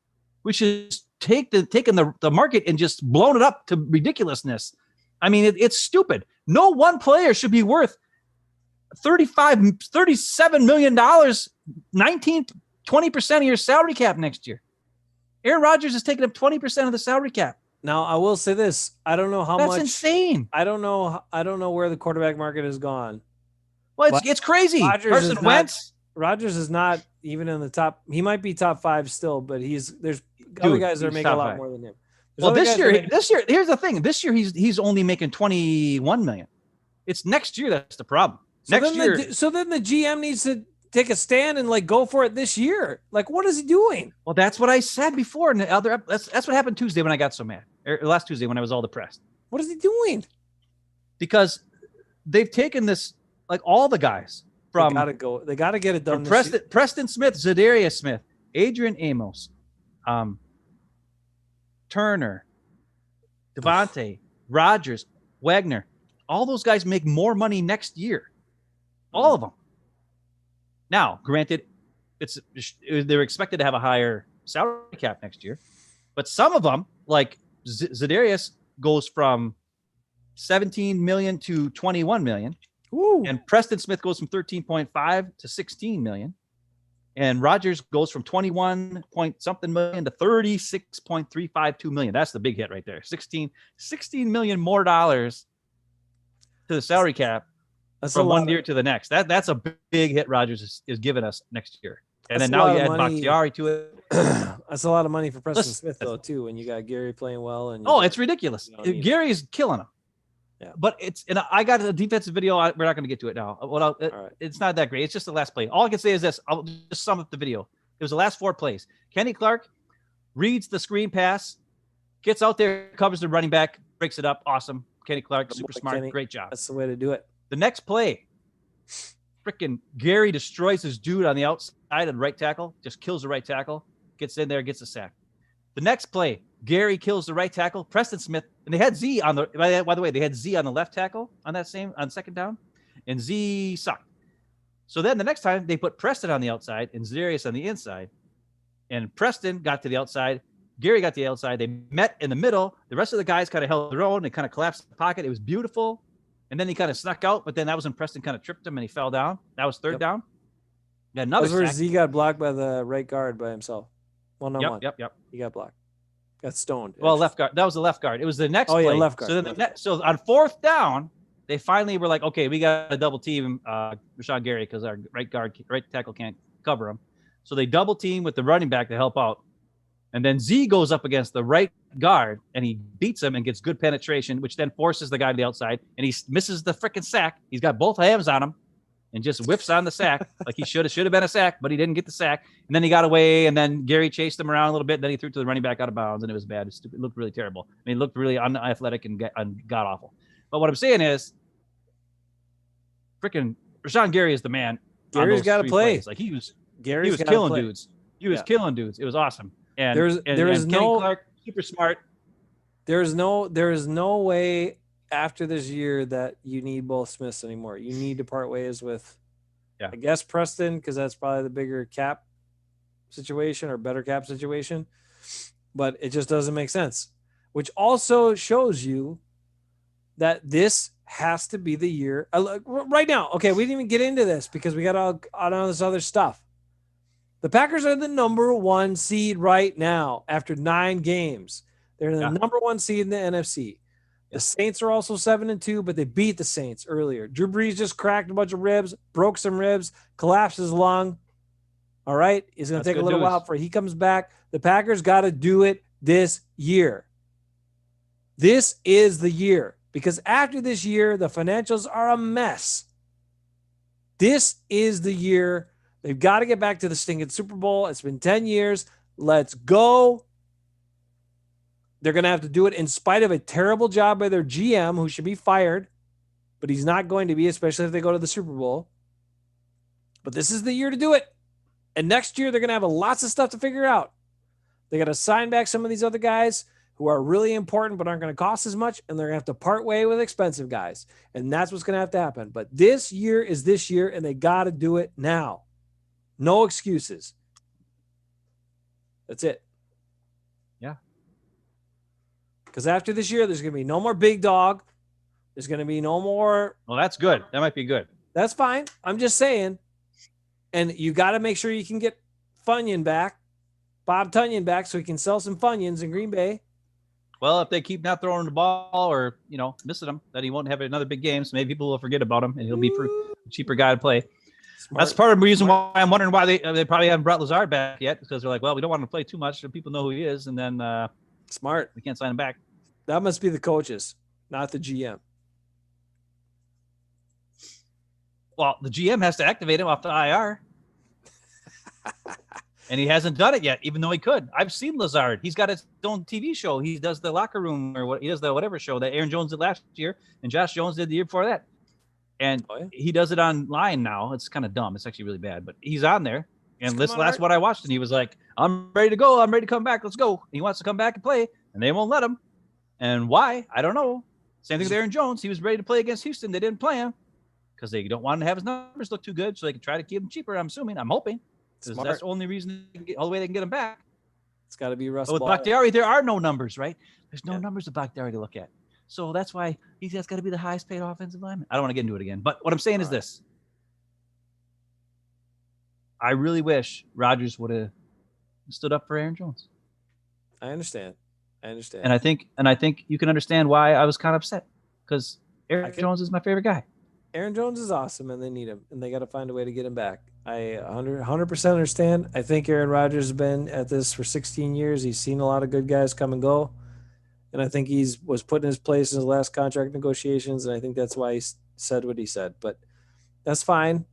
which is taken the market and just blown it up to ridiculousness. I mean, it's stupid. No one player should be worth $37 million, 20% of your salary cap next year. Aaron Rodgers is taking up 20% of the salary cap. Now, I will say this. I don't know how much. That's insane. I don't know where the quarterback market has gone. Well, it's crazy. Rodgers is not even in the top. He might be top 5 still, but there's other guys that are making a lot more than him. Well, this year, here's the thing. This year, he's only making $21 million. It's next year that's the problem. So then the GM needs to take a stand and like go for it this year. Like, what is he doing? Well, that's what I said before. And that's what happened Tuesday when I got so mad. Or last Tuesday when I was all depressed. What is he doing? Because they've taken this, like all the guys from. They gotta get it done. Preston Smith, Zadarius Smith, Adrian Amos, Turner, Devontae, Rodgers, Wagner. All those guys make more money next year. All of them. Now, granted, they're expected to have a higher salary cap next year, but some of them, like Zadarius, goes from 17 million to 21 million. Ooh. And Preston Smith goes from 13.5 to 16 million. And Rodgers goes from 21 point something million to 36.352 million. That's the big hit right there. 16 million more dollars to the salary cap from one year to the next. That's a big hit Rodgers is giving us next year. And then now you add Bakhtiari to it. That's a lot of money for Preston Smith, though, too, when you got Gary playing well. And it's ridiculous. Gary's killing him. Yeah, but I got a defensive video. We're not going to get to it now. It's not that great. It's just the last play. All I can say is this. I'll just sum up the video. It was the last 4 plays. Kenny Clark reads the screen pass, gets out there, covers the running back, breaks it up. Awesome. Kenny Clark, super smart. Great job. That's the way to do it. The next play, freaking Gary destroys his dude on the outside of the right tackle, just kills the right tackle, gets in there, gets a sack. The next play, Gary kills the right tackle, Preston Smith, and they had Z on the, by the way, they had Z on the left tackle on second down, and Z sucked. So then the next time they put Preston on the outside and Zadarius on the inside, and Preston got to the outside, Gary got to the outside, they met in the middle, the rest of the guys kind of held their own, they kind of collapsed the pocket, it was beautiful, and then he kind of snuck out, but then that was when Preston kind of tripped him and he fell down. That was third down. Got another sack. Where Z got blocked by the right guard by himself. One-on-one. Yep. He got blocked. Got stoned. Well, left guard. That was the left guard. It was the next play. Yeah, left guard. So on 4th down, they finally were like, okay, we got to double team Rashawn Gary because our right tackle can't cover him. So they double team with the running back to help out. And then Z goes up against the right guard and he beats him and gets good penetration, which then forces the guy to the outside and he misses the freaking sack. He's got both hands on him and just whiffs on the sack like he should have been a sack, but he didn't get the sack. And then he got away and then Gary chased him around a little bit. And then he threw to the running back out of bounds and it was bad. It looked really terrible. I mean, it looked really unathletic and god awful. But what I'm saying is freaking Rashawn Gary is the man. Gary's got to play. Like he was killing dudes. He was killing dudes. It was awesome. And there is Kenny Clark, super smart. There is no way after this year that you need both Smiths anymore. You need to part ways with, I guess, Preston, because that's probably the bigger cap situation or better cap situation. But it just doesn't make sense, which also shows you that this has to be the year. Right now, okay, we didn't even get into this because we got all this other stuff. The Packers are the number 1 seed right now after 9 games. They're the number 1 seed in the NFC. The Saints are also 7-2, but they beat the Saints earlier. Drew Brees just cracked a bunch of ribs, broke some ribs, collapsed his lung. All right? It's going to take a little while before he comes back. The Packers got to do it this year. This is the year. Because after this year, the financials are a mess. This is the year. They've got to get back to the stinking Super Bowl. It's been 10 years. Let's go. They're going to have to do it in spite of a terrible job by their GM, who should be fired. but he's not going to be, especially if they go to the Super Bowl. But this is the year to do it. And next year, they're going to have lots of stuff to figure out. They got to sign back some of these other guys who are really important but aren't going to cost as much, and they're going to have to part way with expensive guys. And that's what's going to have to happen. But this year is this year, and they got to do it now. No excuses. That's it. Yeah. Because after this year, there's going to be no more big dog. There's going to be no more. Well, that's good. That might be good. That's fine. I'm just saying. And you got to make sure you can get Funyun back, Bob Tunyon back, so he can sell some Funyuns in Green Bay. Well, if they keep not throwing the ball or, missing them, then he won't have another big game. So maybe people will forget about him and he'll be a cheaper guy to play. Smart. That's part of the reason why I'm wondering why they probably haven't brought Lazard back yet, because they're like, well, we don't want him to play too much so people know who he is. And then smart. We can't sign him back. That must be the coaches, not the GM. Well, the GM has to activate him off the IR. And he hasn't done it yet, even though he could. I've seen Lazard. He's got his own TV show. He does the locker room or what he does the whatever show that Aaron Jones did last year and Josh Jones did the year before that. And he does it online now. It's kind of dumb. It's actually really bad, but he's on there. And this last one I watched, and he was like, I'm ready to go. I'm ready to come back. Let's go. And he wants to come back and play, and they won't let him. And why? I don't know. Same thing with Aaron Jones. He was ready to play against Houston. They didn't play him because they don't want to have his numbers look too good, so they can try to keep him cheaper, I'm assuming. I'm hoping. That's the only reason all the way they can get him back. It's got to be Russ. But with Bakhtiari, there are no numbers, right? There's no numbers of Bakhtiari to look at. So that's why he's got to be the highest paid offensive lineman. I don't want to get into it again. But what I'm saying is this. I really wish Rodgers would have stood up for Aaron Jones. I understand. And I think you can understand why I was kind of upset, because Aaron Jones is my favorite guy. Aaron Jones is awesome, and they need him, and they got to find a way to get him back. I 100% understand. I think Aaron Rodgers has been at this for 16 years. He's seen a lot of good guys come and go, and I think was put in his place in his last contract negotiations, and I think that's why he said what he said. But that's fine.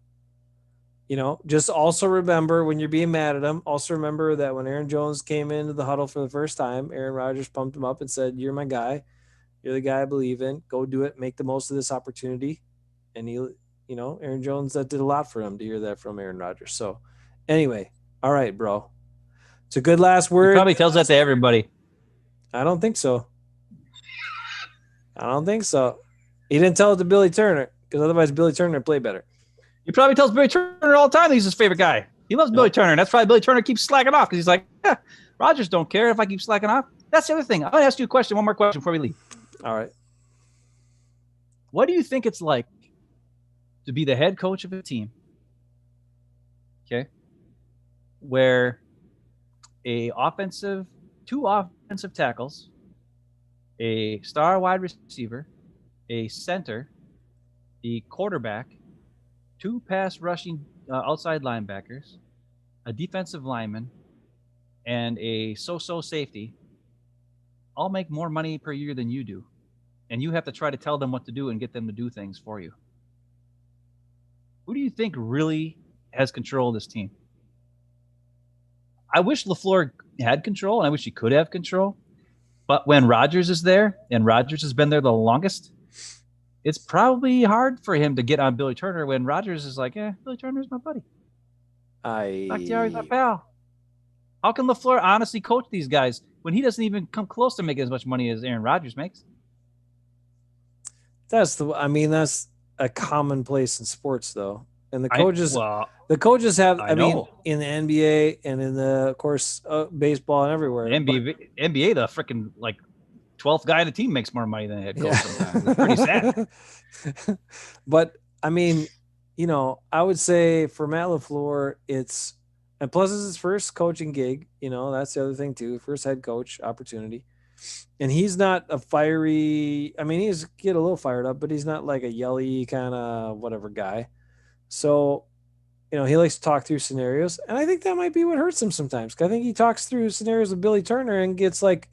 Just also remember when you're being mad at him, also remember that when Aaron Jones came into the huddle for the first time, Aaron Rodgers pumped him up and said, "You're my guy. You're the guy I believe in. Go do it. Make the most of this opportunity." And Aaron Jones, that did a lot for him to hear that from Aaron Rodgers. So anyway, all right, bro. It's a good last word. He probably tells that to everybody. I don't think so. He didn't tell it to Billy Turner, because otherwise Billy Turner would play better. He probably tells Billy Turner all the time that he's his favorite guy. He loves Billy Turner. And that's why Billy Turner keeps slacking off, because he's like, Rodgers don't care if I keep slacking off. That's the other thing. I'm going to ask you a question, one more question before we leave. All right. What do you think it's like to be the head coach of a team, okay, where two offensive tackles, a star wide receiver, a center, the quarterback, two pass rushing outside linebackers, a defensive lineman, and a so-so safety all make more money per year than you do, and you have to try to tell them what to do and get them to do things for you? Who do you think really has control of this team? I wish LaFleur had control, and I wish he could have control. But when Rodgers is there, and Rodgers has been there the longest, it's probably hard for him to get on Billy Turner when Rodgers is like, Billy Turner's my buddy. Bakhtiari's my pal. How can LaFleur honestly coach these guys when he doesn't even come close to making as much money as Aaron Rodgers makes? That's a commonplace in sports, though. And the coaches have, in the NBA and in the, of course, baseball and everywhere. NBA, the freaking 12th guy on the team makes more money than a head coach sometimes. It's pretty sad. But I would say for Matt LaFleur, and plus it's his first coaching gig. That's the other thing too. First head coach opportunity. And he's not a fiery, he's get a little fired up, but he's not like a yelly kind of whatever guy. So, he likes to talk through scenarios. And I think that might be what hurts him sometimes. I think he talks through scenarios with Billy Turner and gets caught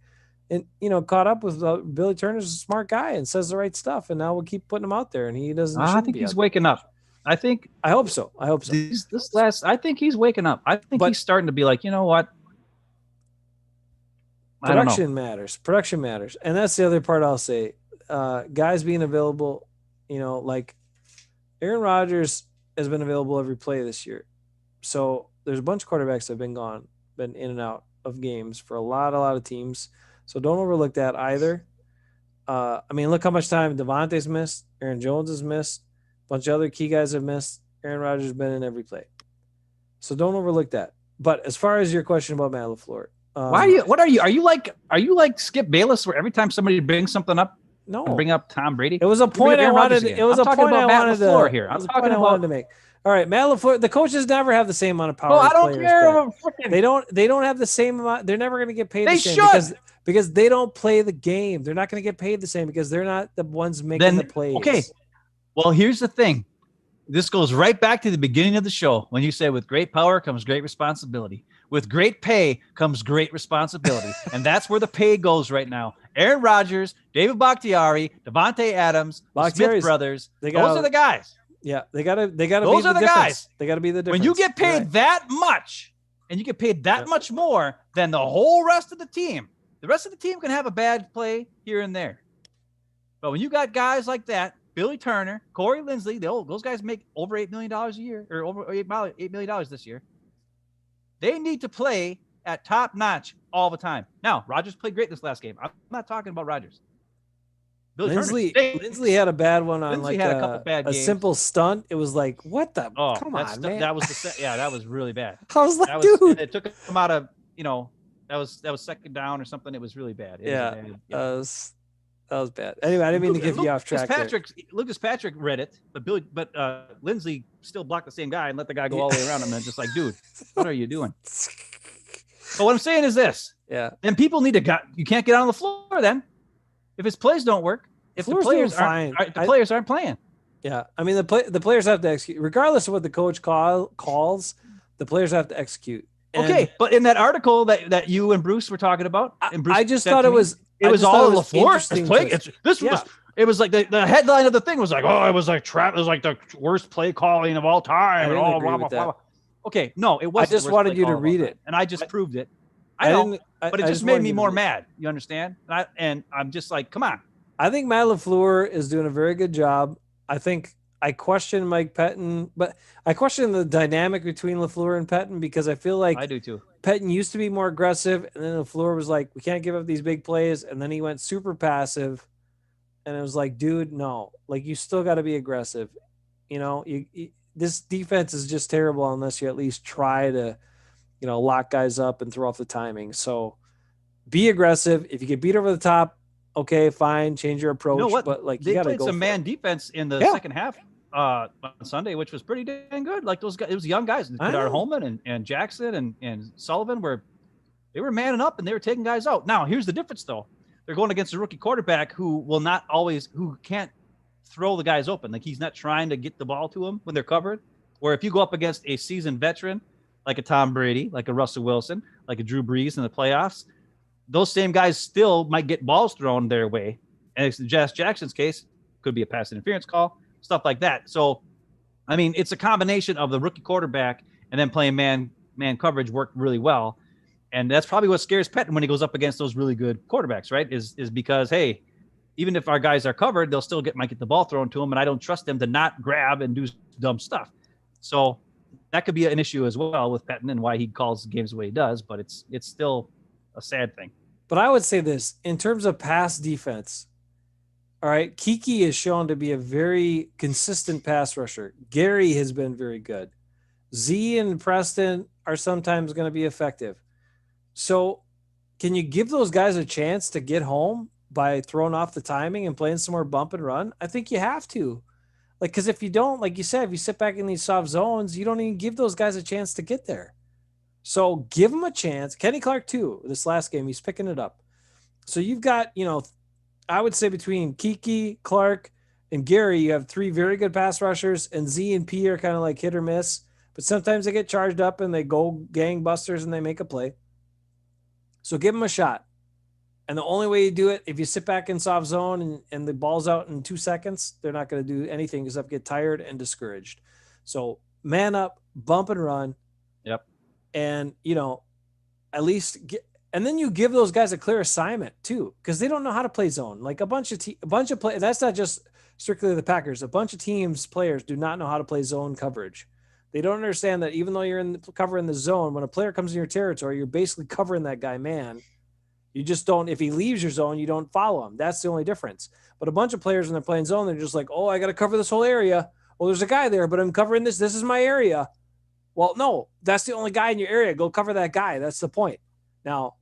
up with Billy Turner's a smart guy and says the right stuff. And now we'll keep putting him out there. And he doesn't. I think he's waking up. I hope so. I think he's waking up. I think he's starting to be like, you know what? Production matters. And that's the other part I'll say. Guys being available like Aaron Rodgers has been available every play this year. So there's a bunch of quarterbacks that have been in and out of games for a lot of teams. So don't overlook that either. Look how much time Devontae's missed, Aaron Jones has missed, a bunch of other key guys have missed. Aaron Rodgers has been in every play. So don't overlook that. But as far as your question about Matt LaFleur, are you like Skip Bayless, where every time somebody brings something up, no, bring up Tom Brady? It was a point I wanted. It was a point I wanted to. Here. I'm talking about wanted to make. All right, Matt LaFleur. The coaches never have the same amount of power. I don't care. They don't have the same amount. They're never going to get paid. They the same because they don't play the game. They're not going to get paid the same because they're not the ones making the plays. Okay. Well, here's the thing. This goes right back to the beginning of the show when you say, "With great power comes great responsibility. With great pay comes great responsibility," and that's where the pay goes right now. Aaron Rodgers, David Bakhtiari, Devontae Adams, the Smith brothers. Those are the guys. Yeah, they gotta. Those are the guys. They gotta be the difference. When you get paid that much, and you get paid that much more than the whole rest of the team, the rest of the team can have a bad play here and there. But when you got guys like that, Billy Turner, Corey Linsley, those guys make over $8 million a year, or over $8 million this year. They need to play at top notch all the time. Now, Rodgers played great this last game. I'm not talking about Rodgers. Linsley had a bad one on Lindsey had a couple bad games. Simple stunt. It was like, what the? Come on, man. That was that was really bad. I was like, dude, it took him out of that was second down or something. It was really bad. That was bad. Anyway, I didn't mean to give you off track. Lucas Patrick read it, but Lindsey still blocked the same guy and let the guy go all the way around him. And just like, dude, what are you doing? But what I'm saying is this. Yeah. Then people need to you can't get on the floor then. If his plays don't work, if the players aren't playing. Yeah. I mean, the players have to execute. Regardless of what the coach calls, the players have to execute. Okay, but in that article that you and Bruce were talking about, I just thought it was all LaFleur's play. It was like the headline of the thing was like, it was like the worst play calling of all time. And all blah, blah, blah. Okay, no, it wasn't. I just wanted you to read it, and I just proved it. I know, but it just made me more mad. You understand? And I'm just like, come on. I think Matt LaFleur is doing a very good job. I question Mike Pettin, but I question the dynamic between LaFleur and Pettin because I feel like I do too. Pettin used to be more aggressive, and then LaFleur was like, we can't give up these big plays, and then he went super passive, and it was like, dude, no, like you still got to be aggressive. This defense is just terrible unless you at least try to, lock guys up and throw off the timing. So be aggressive. If you get beat over the top, okay, fine, change your approach. You know what? But they played some man defense in the second half on Sunday, which was pretty dang good. Like those guys, it was young guys. Hafeman and Jackson and Sullivan were manning up and they were taking guys out. Now here's the difference though. They're going against a rookie quarterback who can't throw the guys open. Like he's not trying to get the ball to them when they're covered. Where if you go up against a seasoned veteran like a Tom Brady, like a Russell Wilson, like a Drew Brees in the playoffs, those same guys still might get balls thrown their way. And in Josh Jackson's case, could be a pass interference call, stuff like that. So, I mean, it's a combination of the rookie quarterback and then playing man coverage worked really well. And that's probably what scares Pettin when he goes up against those really good quarterbacks, right? Is because, hey, even if our guys are covered, they'll still might get the ball thrown to them, and I don't trust them to not grab and do dumb stuff. So that could be an issue as well with Pettin and why he calls games the way he does, but it's still a sad thing. But I would say this, in terms of pass defense, all right, Kiki is shown to be a very consistent pass rusher. Gary has been very good. Z and Preston are sometimes going to be effective. So can you give those guys a chance to get home by throwing off the timing and playing some more bump and run? I think you have to. Like, because if you don't, like you said, if you sit back in these soft zones, you don't even give those guys a chance to get there. So give them a chance. Kenny Clark, too, this last game, he's picking it up. So you've got, I would say between Kiki, Clark, and Gary, you have three very good pass rushers, and Z and P are kind of like hit or miss. But sometimes they get charged up and they go gangbusters and they make a play. So give them a shot. And the only way you do it, if you sit back in soft zone and the ball's out in 2 seconds, they're not going to do anything except get tired and discouraged. So man up, bump and run. Yep. And, at least and then you give those guys a clear assignment too, because they don't know how to play zone. Like a bunch of play. That's not just strictly the Packers. A bunch of teams, players do not know how to play zone coverage. They don't understand that even though you're covering the zone, when a player comes in your territory, you're basically covering that guy, man. You just don't, if he leaves your zone, you don't follow him. That's the only difference. But a bunch of players when they're playing zone, they're just like, oh, I got to cover this whole area. Well, there's a guy there, but I'm covering this. This is my area. Well, no, that's the only guy in your area. Go cover that guy. That's the point. Now,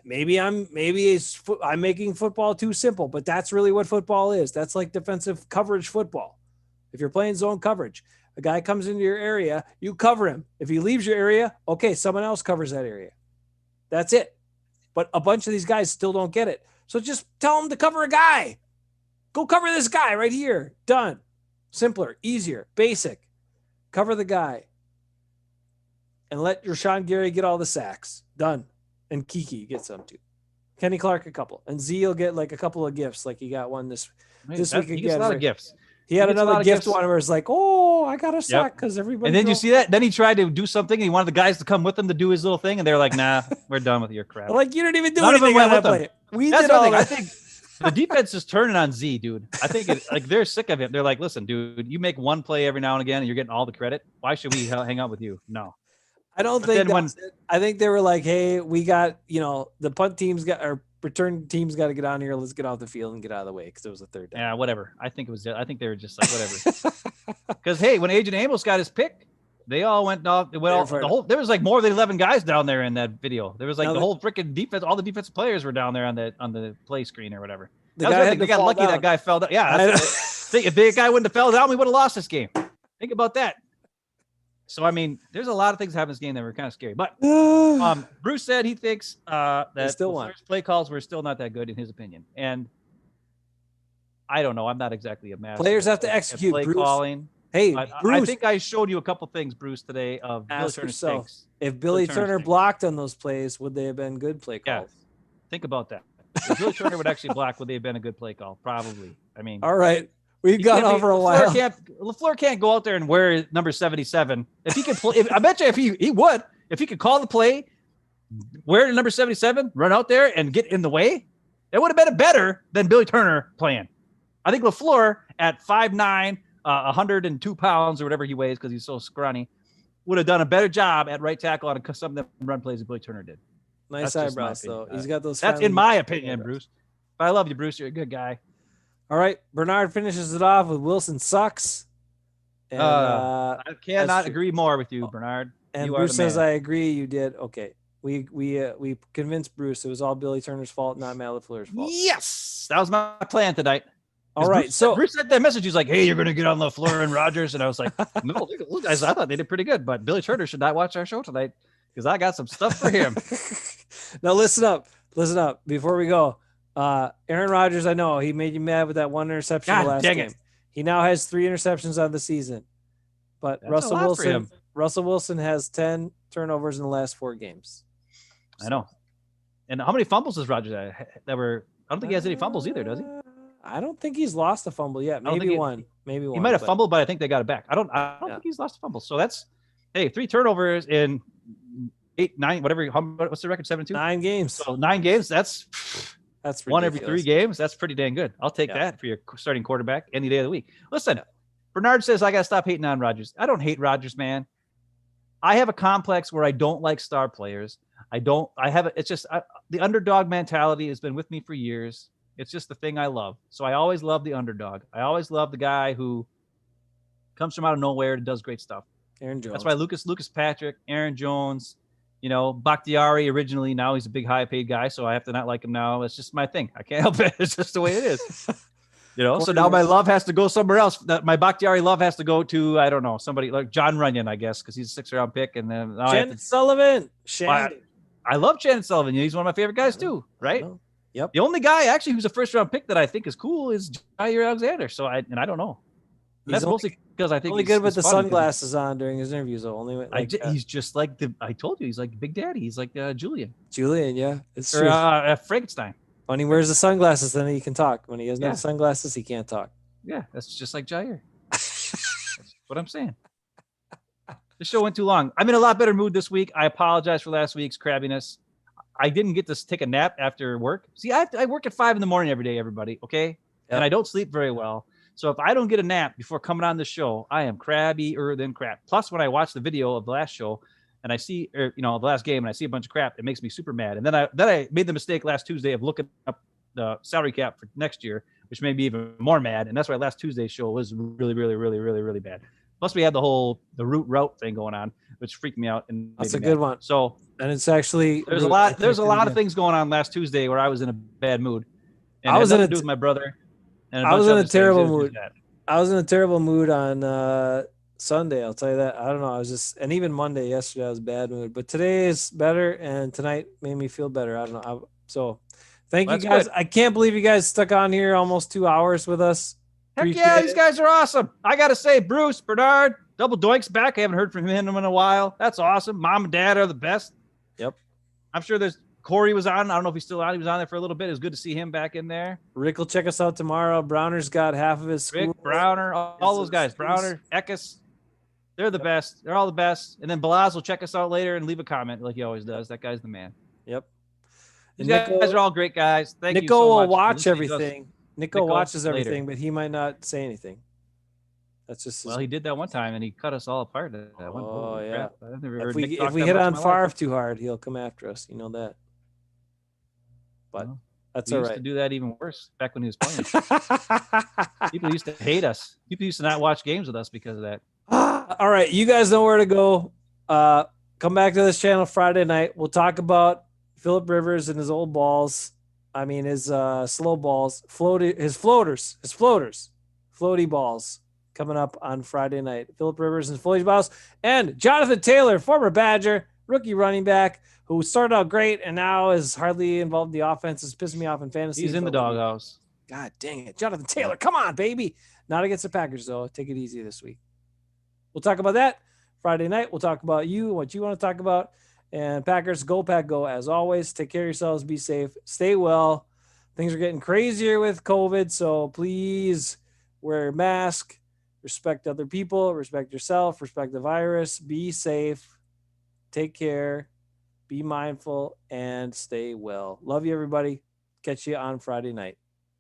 maybe I'm making football too simple, but that's really what football is. That's like defensive coverage football. If you're playing zone coverage, a guy comes into your area, you cover him. If he leaves your area, okay, someone else covers that area. That's it. But a bunch of these guys still don't get it. So just tell them to cover a guy. Go cover this guy right here. Done. Simpler, easier, basic. Cover the guy. And let Rashawn Gary get all the sacks. Done. And Kiki get some too. Kenny Clark a couple. And Z will get like a couple of gifts. Like he got one this week again. He gets a lot of gifts. He had another gift one where it's like, oh, I got a sack because everybody. And then you see that? Then he tried to do something and he wanted the guys to come with him to do his little thing. And they're like, nah, we're done with your crap. Like, you didn't even do anything on that play. That's the thing. I think the defense is turning on Z, dude. I think they're sick of him. They're like, listen, dude, you make one play every now and again and you're getting all the credit. Why should we hang out with you? No. I don't think I think they were like, hey, we got, the punt teams or return teams got to get on here. Let's get off the field and get out of the way because it was a third down. Yeah, whatever. I think they were just like, whatever. Because, hey, when Agent Amos got his pick, they all went off. Well, there was like more than 11 guys down there in that video. There was like whole freaking defense. All the defensive players were down there on the play screen or whatever. They got lucky that guy fell down. Yeah. If the guy wouldn't have fell down, we would have lost this game. Think about that. So, I mean, there's a lot of things happening in this game that were kind of scary. But Bruce said he thinks that the play calls were still not that good in his opinion. And I don't know. I'm not exactly a master. Players have to execute play calling. Hey, Bruce, I think I showed you a couple things, Bruce, today of Billy Turner's takes. If Billy Turner blocked on those plays, would they have been good play calls? Yeah. Think about that. If Billy Turner would actually block, would they have been a good play call? Probably. I mean, all right. We've gone over a while. LaFleur can't go out there and wear number 77. If he could play, I bet you if he would, if he could call the play, wear number 77, run out there and get in the way, it would have been better than Billy Turner playing. I think LaFleur at 5'9", 102 pounds or whatever he weighs because he's so scrawny, would have done a better job at right tackle on some of the run plays that Billy Turner did. Nice eyebrows, though. He's got those. That's in my opinion, Bruce. But I love you, Bruce. You're a good guy. All right, Bernard finishes it off with Wilson sucks. And, I cannot agree more with you, Bernard. And Bruce says, "I agree. You did okay. We convinced Bruce it was all Billy Turner's fault, not Matt LaFleur's fault." Yes, that was my plan tonight. All right, Bruce sent that message. He's like, "Hey, you're going to get on LaFleur and Rodgers," and I was like, "No, guys, I thought they did pretty good, but Billy Turner should not watch our show tonight because I got some stuff for him." Now listen up. Before we go. Aaron Rodgers, I know he made you mad with that one interception last game. He now has 3 interceptions on the season, but Russell Wilson has 10 turnovers in the last 4 games. I know. And how many fumbles does Rodgers have? I don't think he has any fumbles either, does he? I don't think he's lost a fumble yet. Maybe one. He might have fumbled, but I think they got it back. I don't think he's lost a fumble. So that's 3 turnovers in 8, 9, whatever. What's the record? 7-2? 9 games. So 9 games. That's ridiculous. One every 3 games. That's pretty dang good. I'll take that for your starting quarterback any day of the week. Listen, Bernard says I got to stop hating on Rodgers. I don't hate Rodgers, man. I have a complex where I don't like star players. It's just the underdog mentality has been with me for years. It's just the thing I love. So I always love the underdog. I always love the guy who comes from out of nowhere and does great stuff. Aaron Jones. That's why Lucas Patrick, Aaron Jones, Bakhtiari originally, now he's a big high paid guy, so I have to not like him now. It's just my thing. I can't help it. It's just the way it is. So now my love has to go somewhere else. My Bakhtiari love has to go to, I don't know, somebody like John Runyon, I guess, because he's a 6th-round pick. And then Shannon Sullivan. I love Shannon Sullivan. He's one of my favorite guys too, right? Yep. The only guy actually who's a 1st-round pick that I think is cool is Jair Alexander. So I don't know. That's mostly because I think he's good with the sunglasses on during his interviews. He's just like I told you, he's like Big Daddy. He's like Julian. Yeah, it's true. Frankenstein. When he wears the sunglasses, then he can talk. When he doesn't have sunglasses, he can't talk. Yeah, that's just like Jair. That's what I'm saying. The show went too long. I'm in a lot better mood this week. I apologize for last week's crabbiness. I didn't get to take a nap after work. See, I work at 5 a.m. every day, everybody. Okay, and I don't sleep very well. So if I don't get a nap before coming on the show, I am crabbier than crap. Plus, when I watch the video of the last show and I see, the last game and I see a bunch of crap, it makes me super mad. And then I made the mistake last Tuesday of looking up the salary cap for next year, which made me even more mad. And that's why last Tuesday's show was really, really, really, really, really bad. Plus, we had the route thing going on, which freaked me out. And That's a good one. So, and it's actually there's a lot of things going on last Tuesday where I was in a bad mood. And I was in to do with my brother. And I was in a terrible mood. I was in a terrible mood on Sunday. I'll tell you that. I don't know. I was just, and even Monday yesterday, I was bad mood. But today is better, and tonight made me feel better. I don't know. So, thank you guys. Good. I can't believe you guys stuck on here almost 2 hours with us. Heck yeah, these guys are awesome. I got to say, Bruce, Bernard, Double Doink's back. I haven't heard from him in a while. That's awesome. Mom and Dad are the best. Yep. I'm sure Corey was on. I don't know if he's still on. He was on there for a little bit. It was good to see him back in there. Rick will check us out tomorrow. Browner's got half of his school. Rick, Browner, all those guys. Browner, Eckes. They're the best. They're all the best. And then Balaz will check us out later and leave a comment like he always does. That guy's the man. Yep. These guys are all great guys. Thank you so much. Nico will watch everything. Nico watches everything, but he might not say anything. That's just he did that one time and he cut us all apart. Oh yeah. If we hit on Favre too hard, he'll come after us. You know that. But that's all right. Used to do that even worse back when he was playing. People used to hate us. People used to not watch games with us because of that. All right, you guys know where to go. Come back to this channel Friday night. We'll talk about Phillip Rivers and his old balls. I mean his slow balls, his floaters, floaty balls. Coming up on Friday night. Phillip Rivers and floaty balls, and Jonathan Taylor, former Badger, rookie running back, who started out great and now is hardly involved in the offense. Is pissing me off in fantasy. He's in the doghouse. God dang it. Jonathan Taylor, come on, baby. Not against the Packers, though. Take it easy this week. We'll talk about that Friday night. We'll talk about you, what you want to talk about. And Packers, go Pack, go. As always, take care of yourselves. Be safe. Stay well. Things are getting crazier with COVID, so please wear a mask. Respect other people. Respect yourself. Respect the virus. Be safe. Take care. Be mindful and stay well. Love you, everybody. Catch you on Friday night.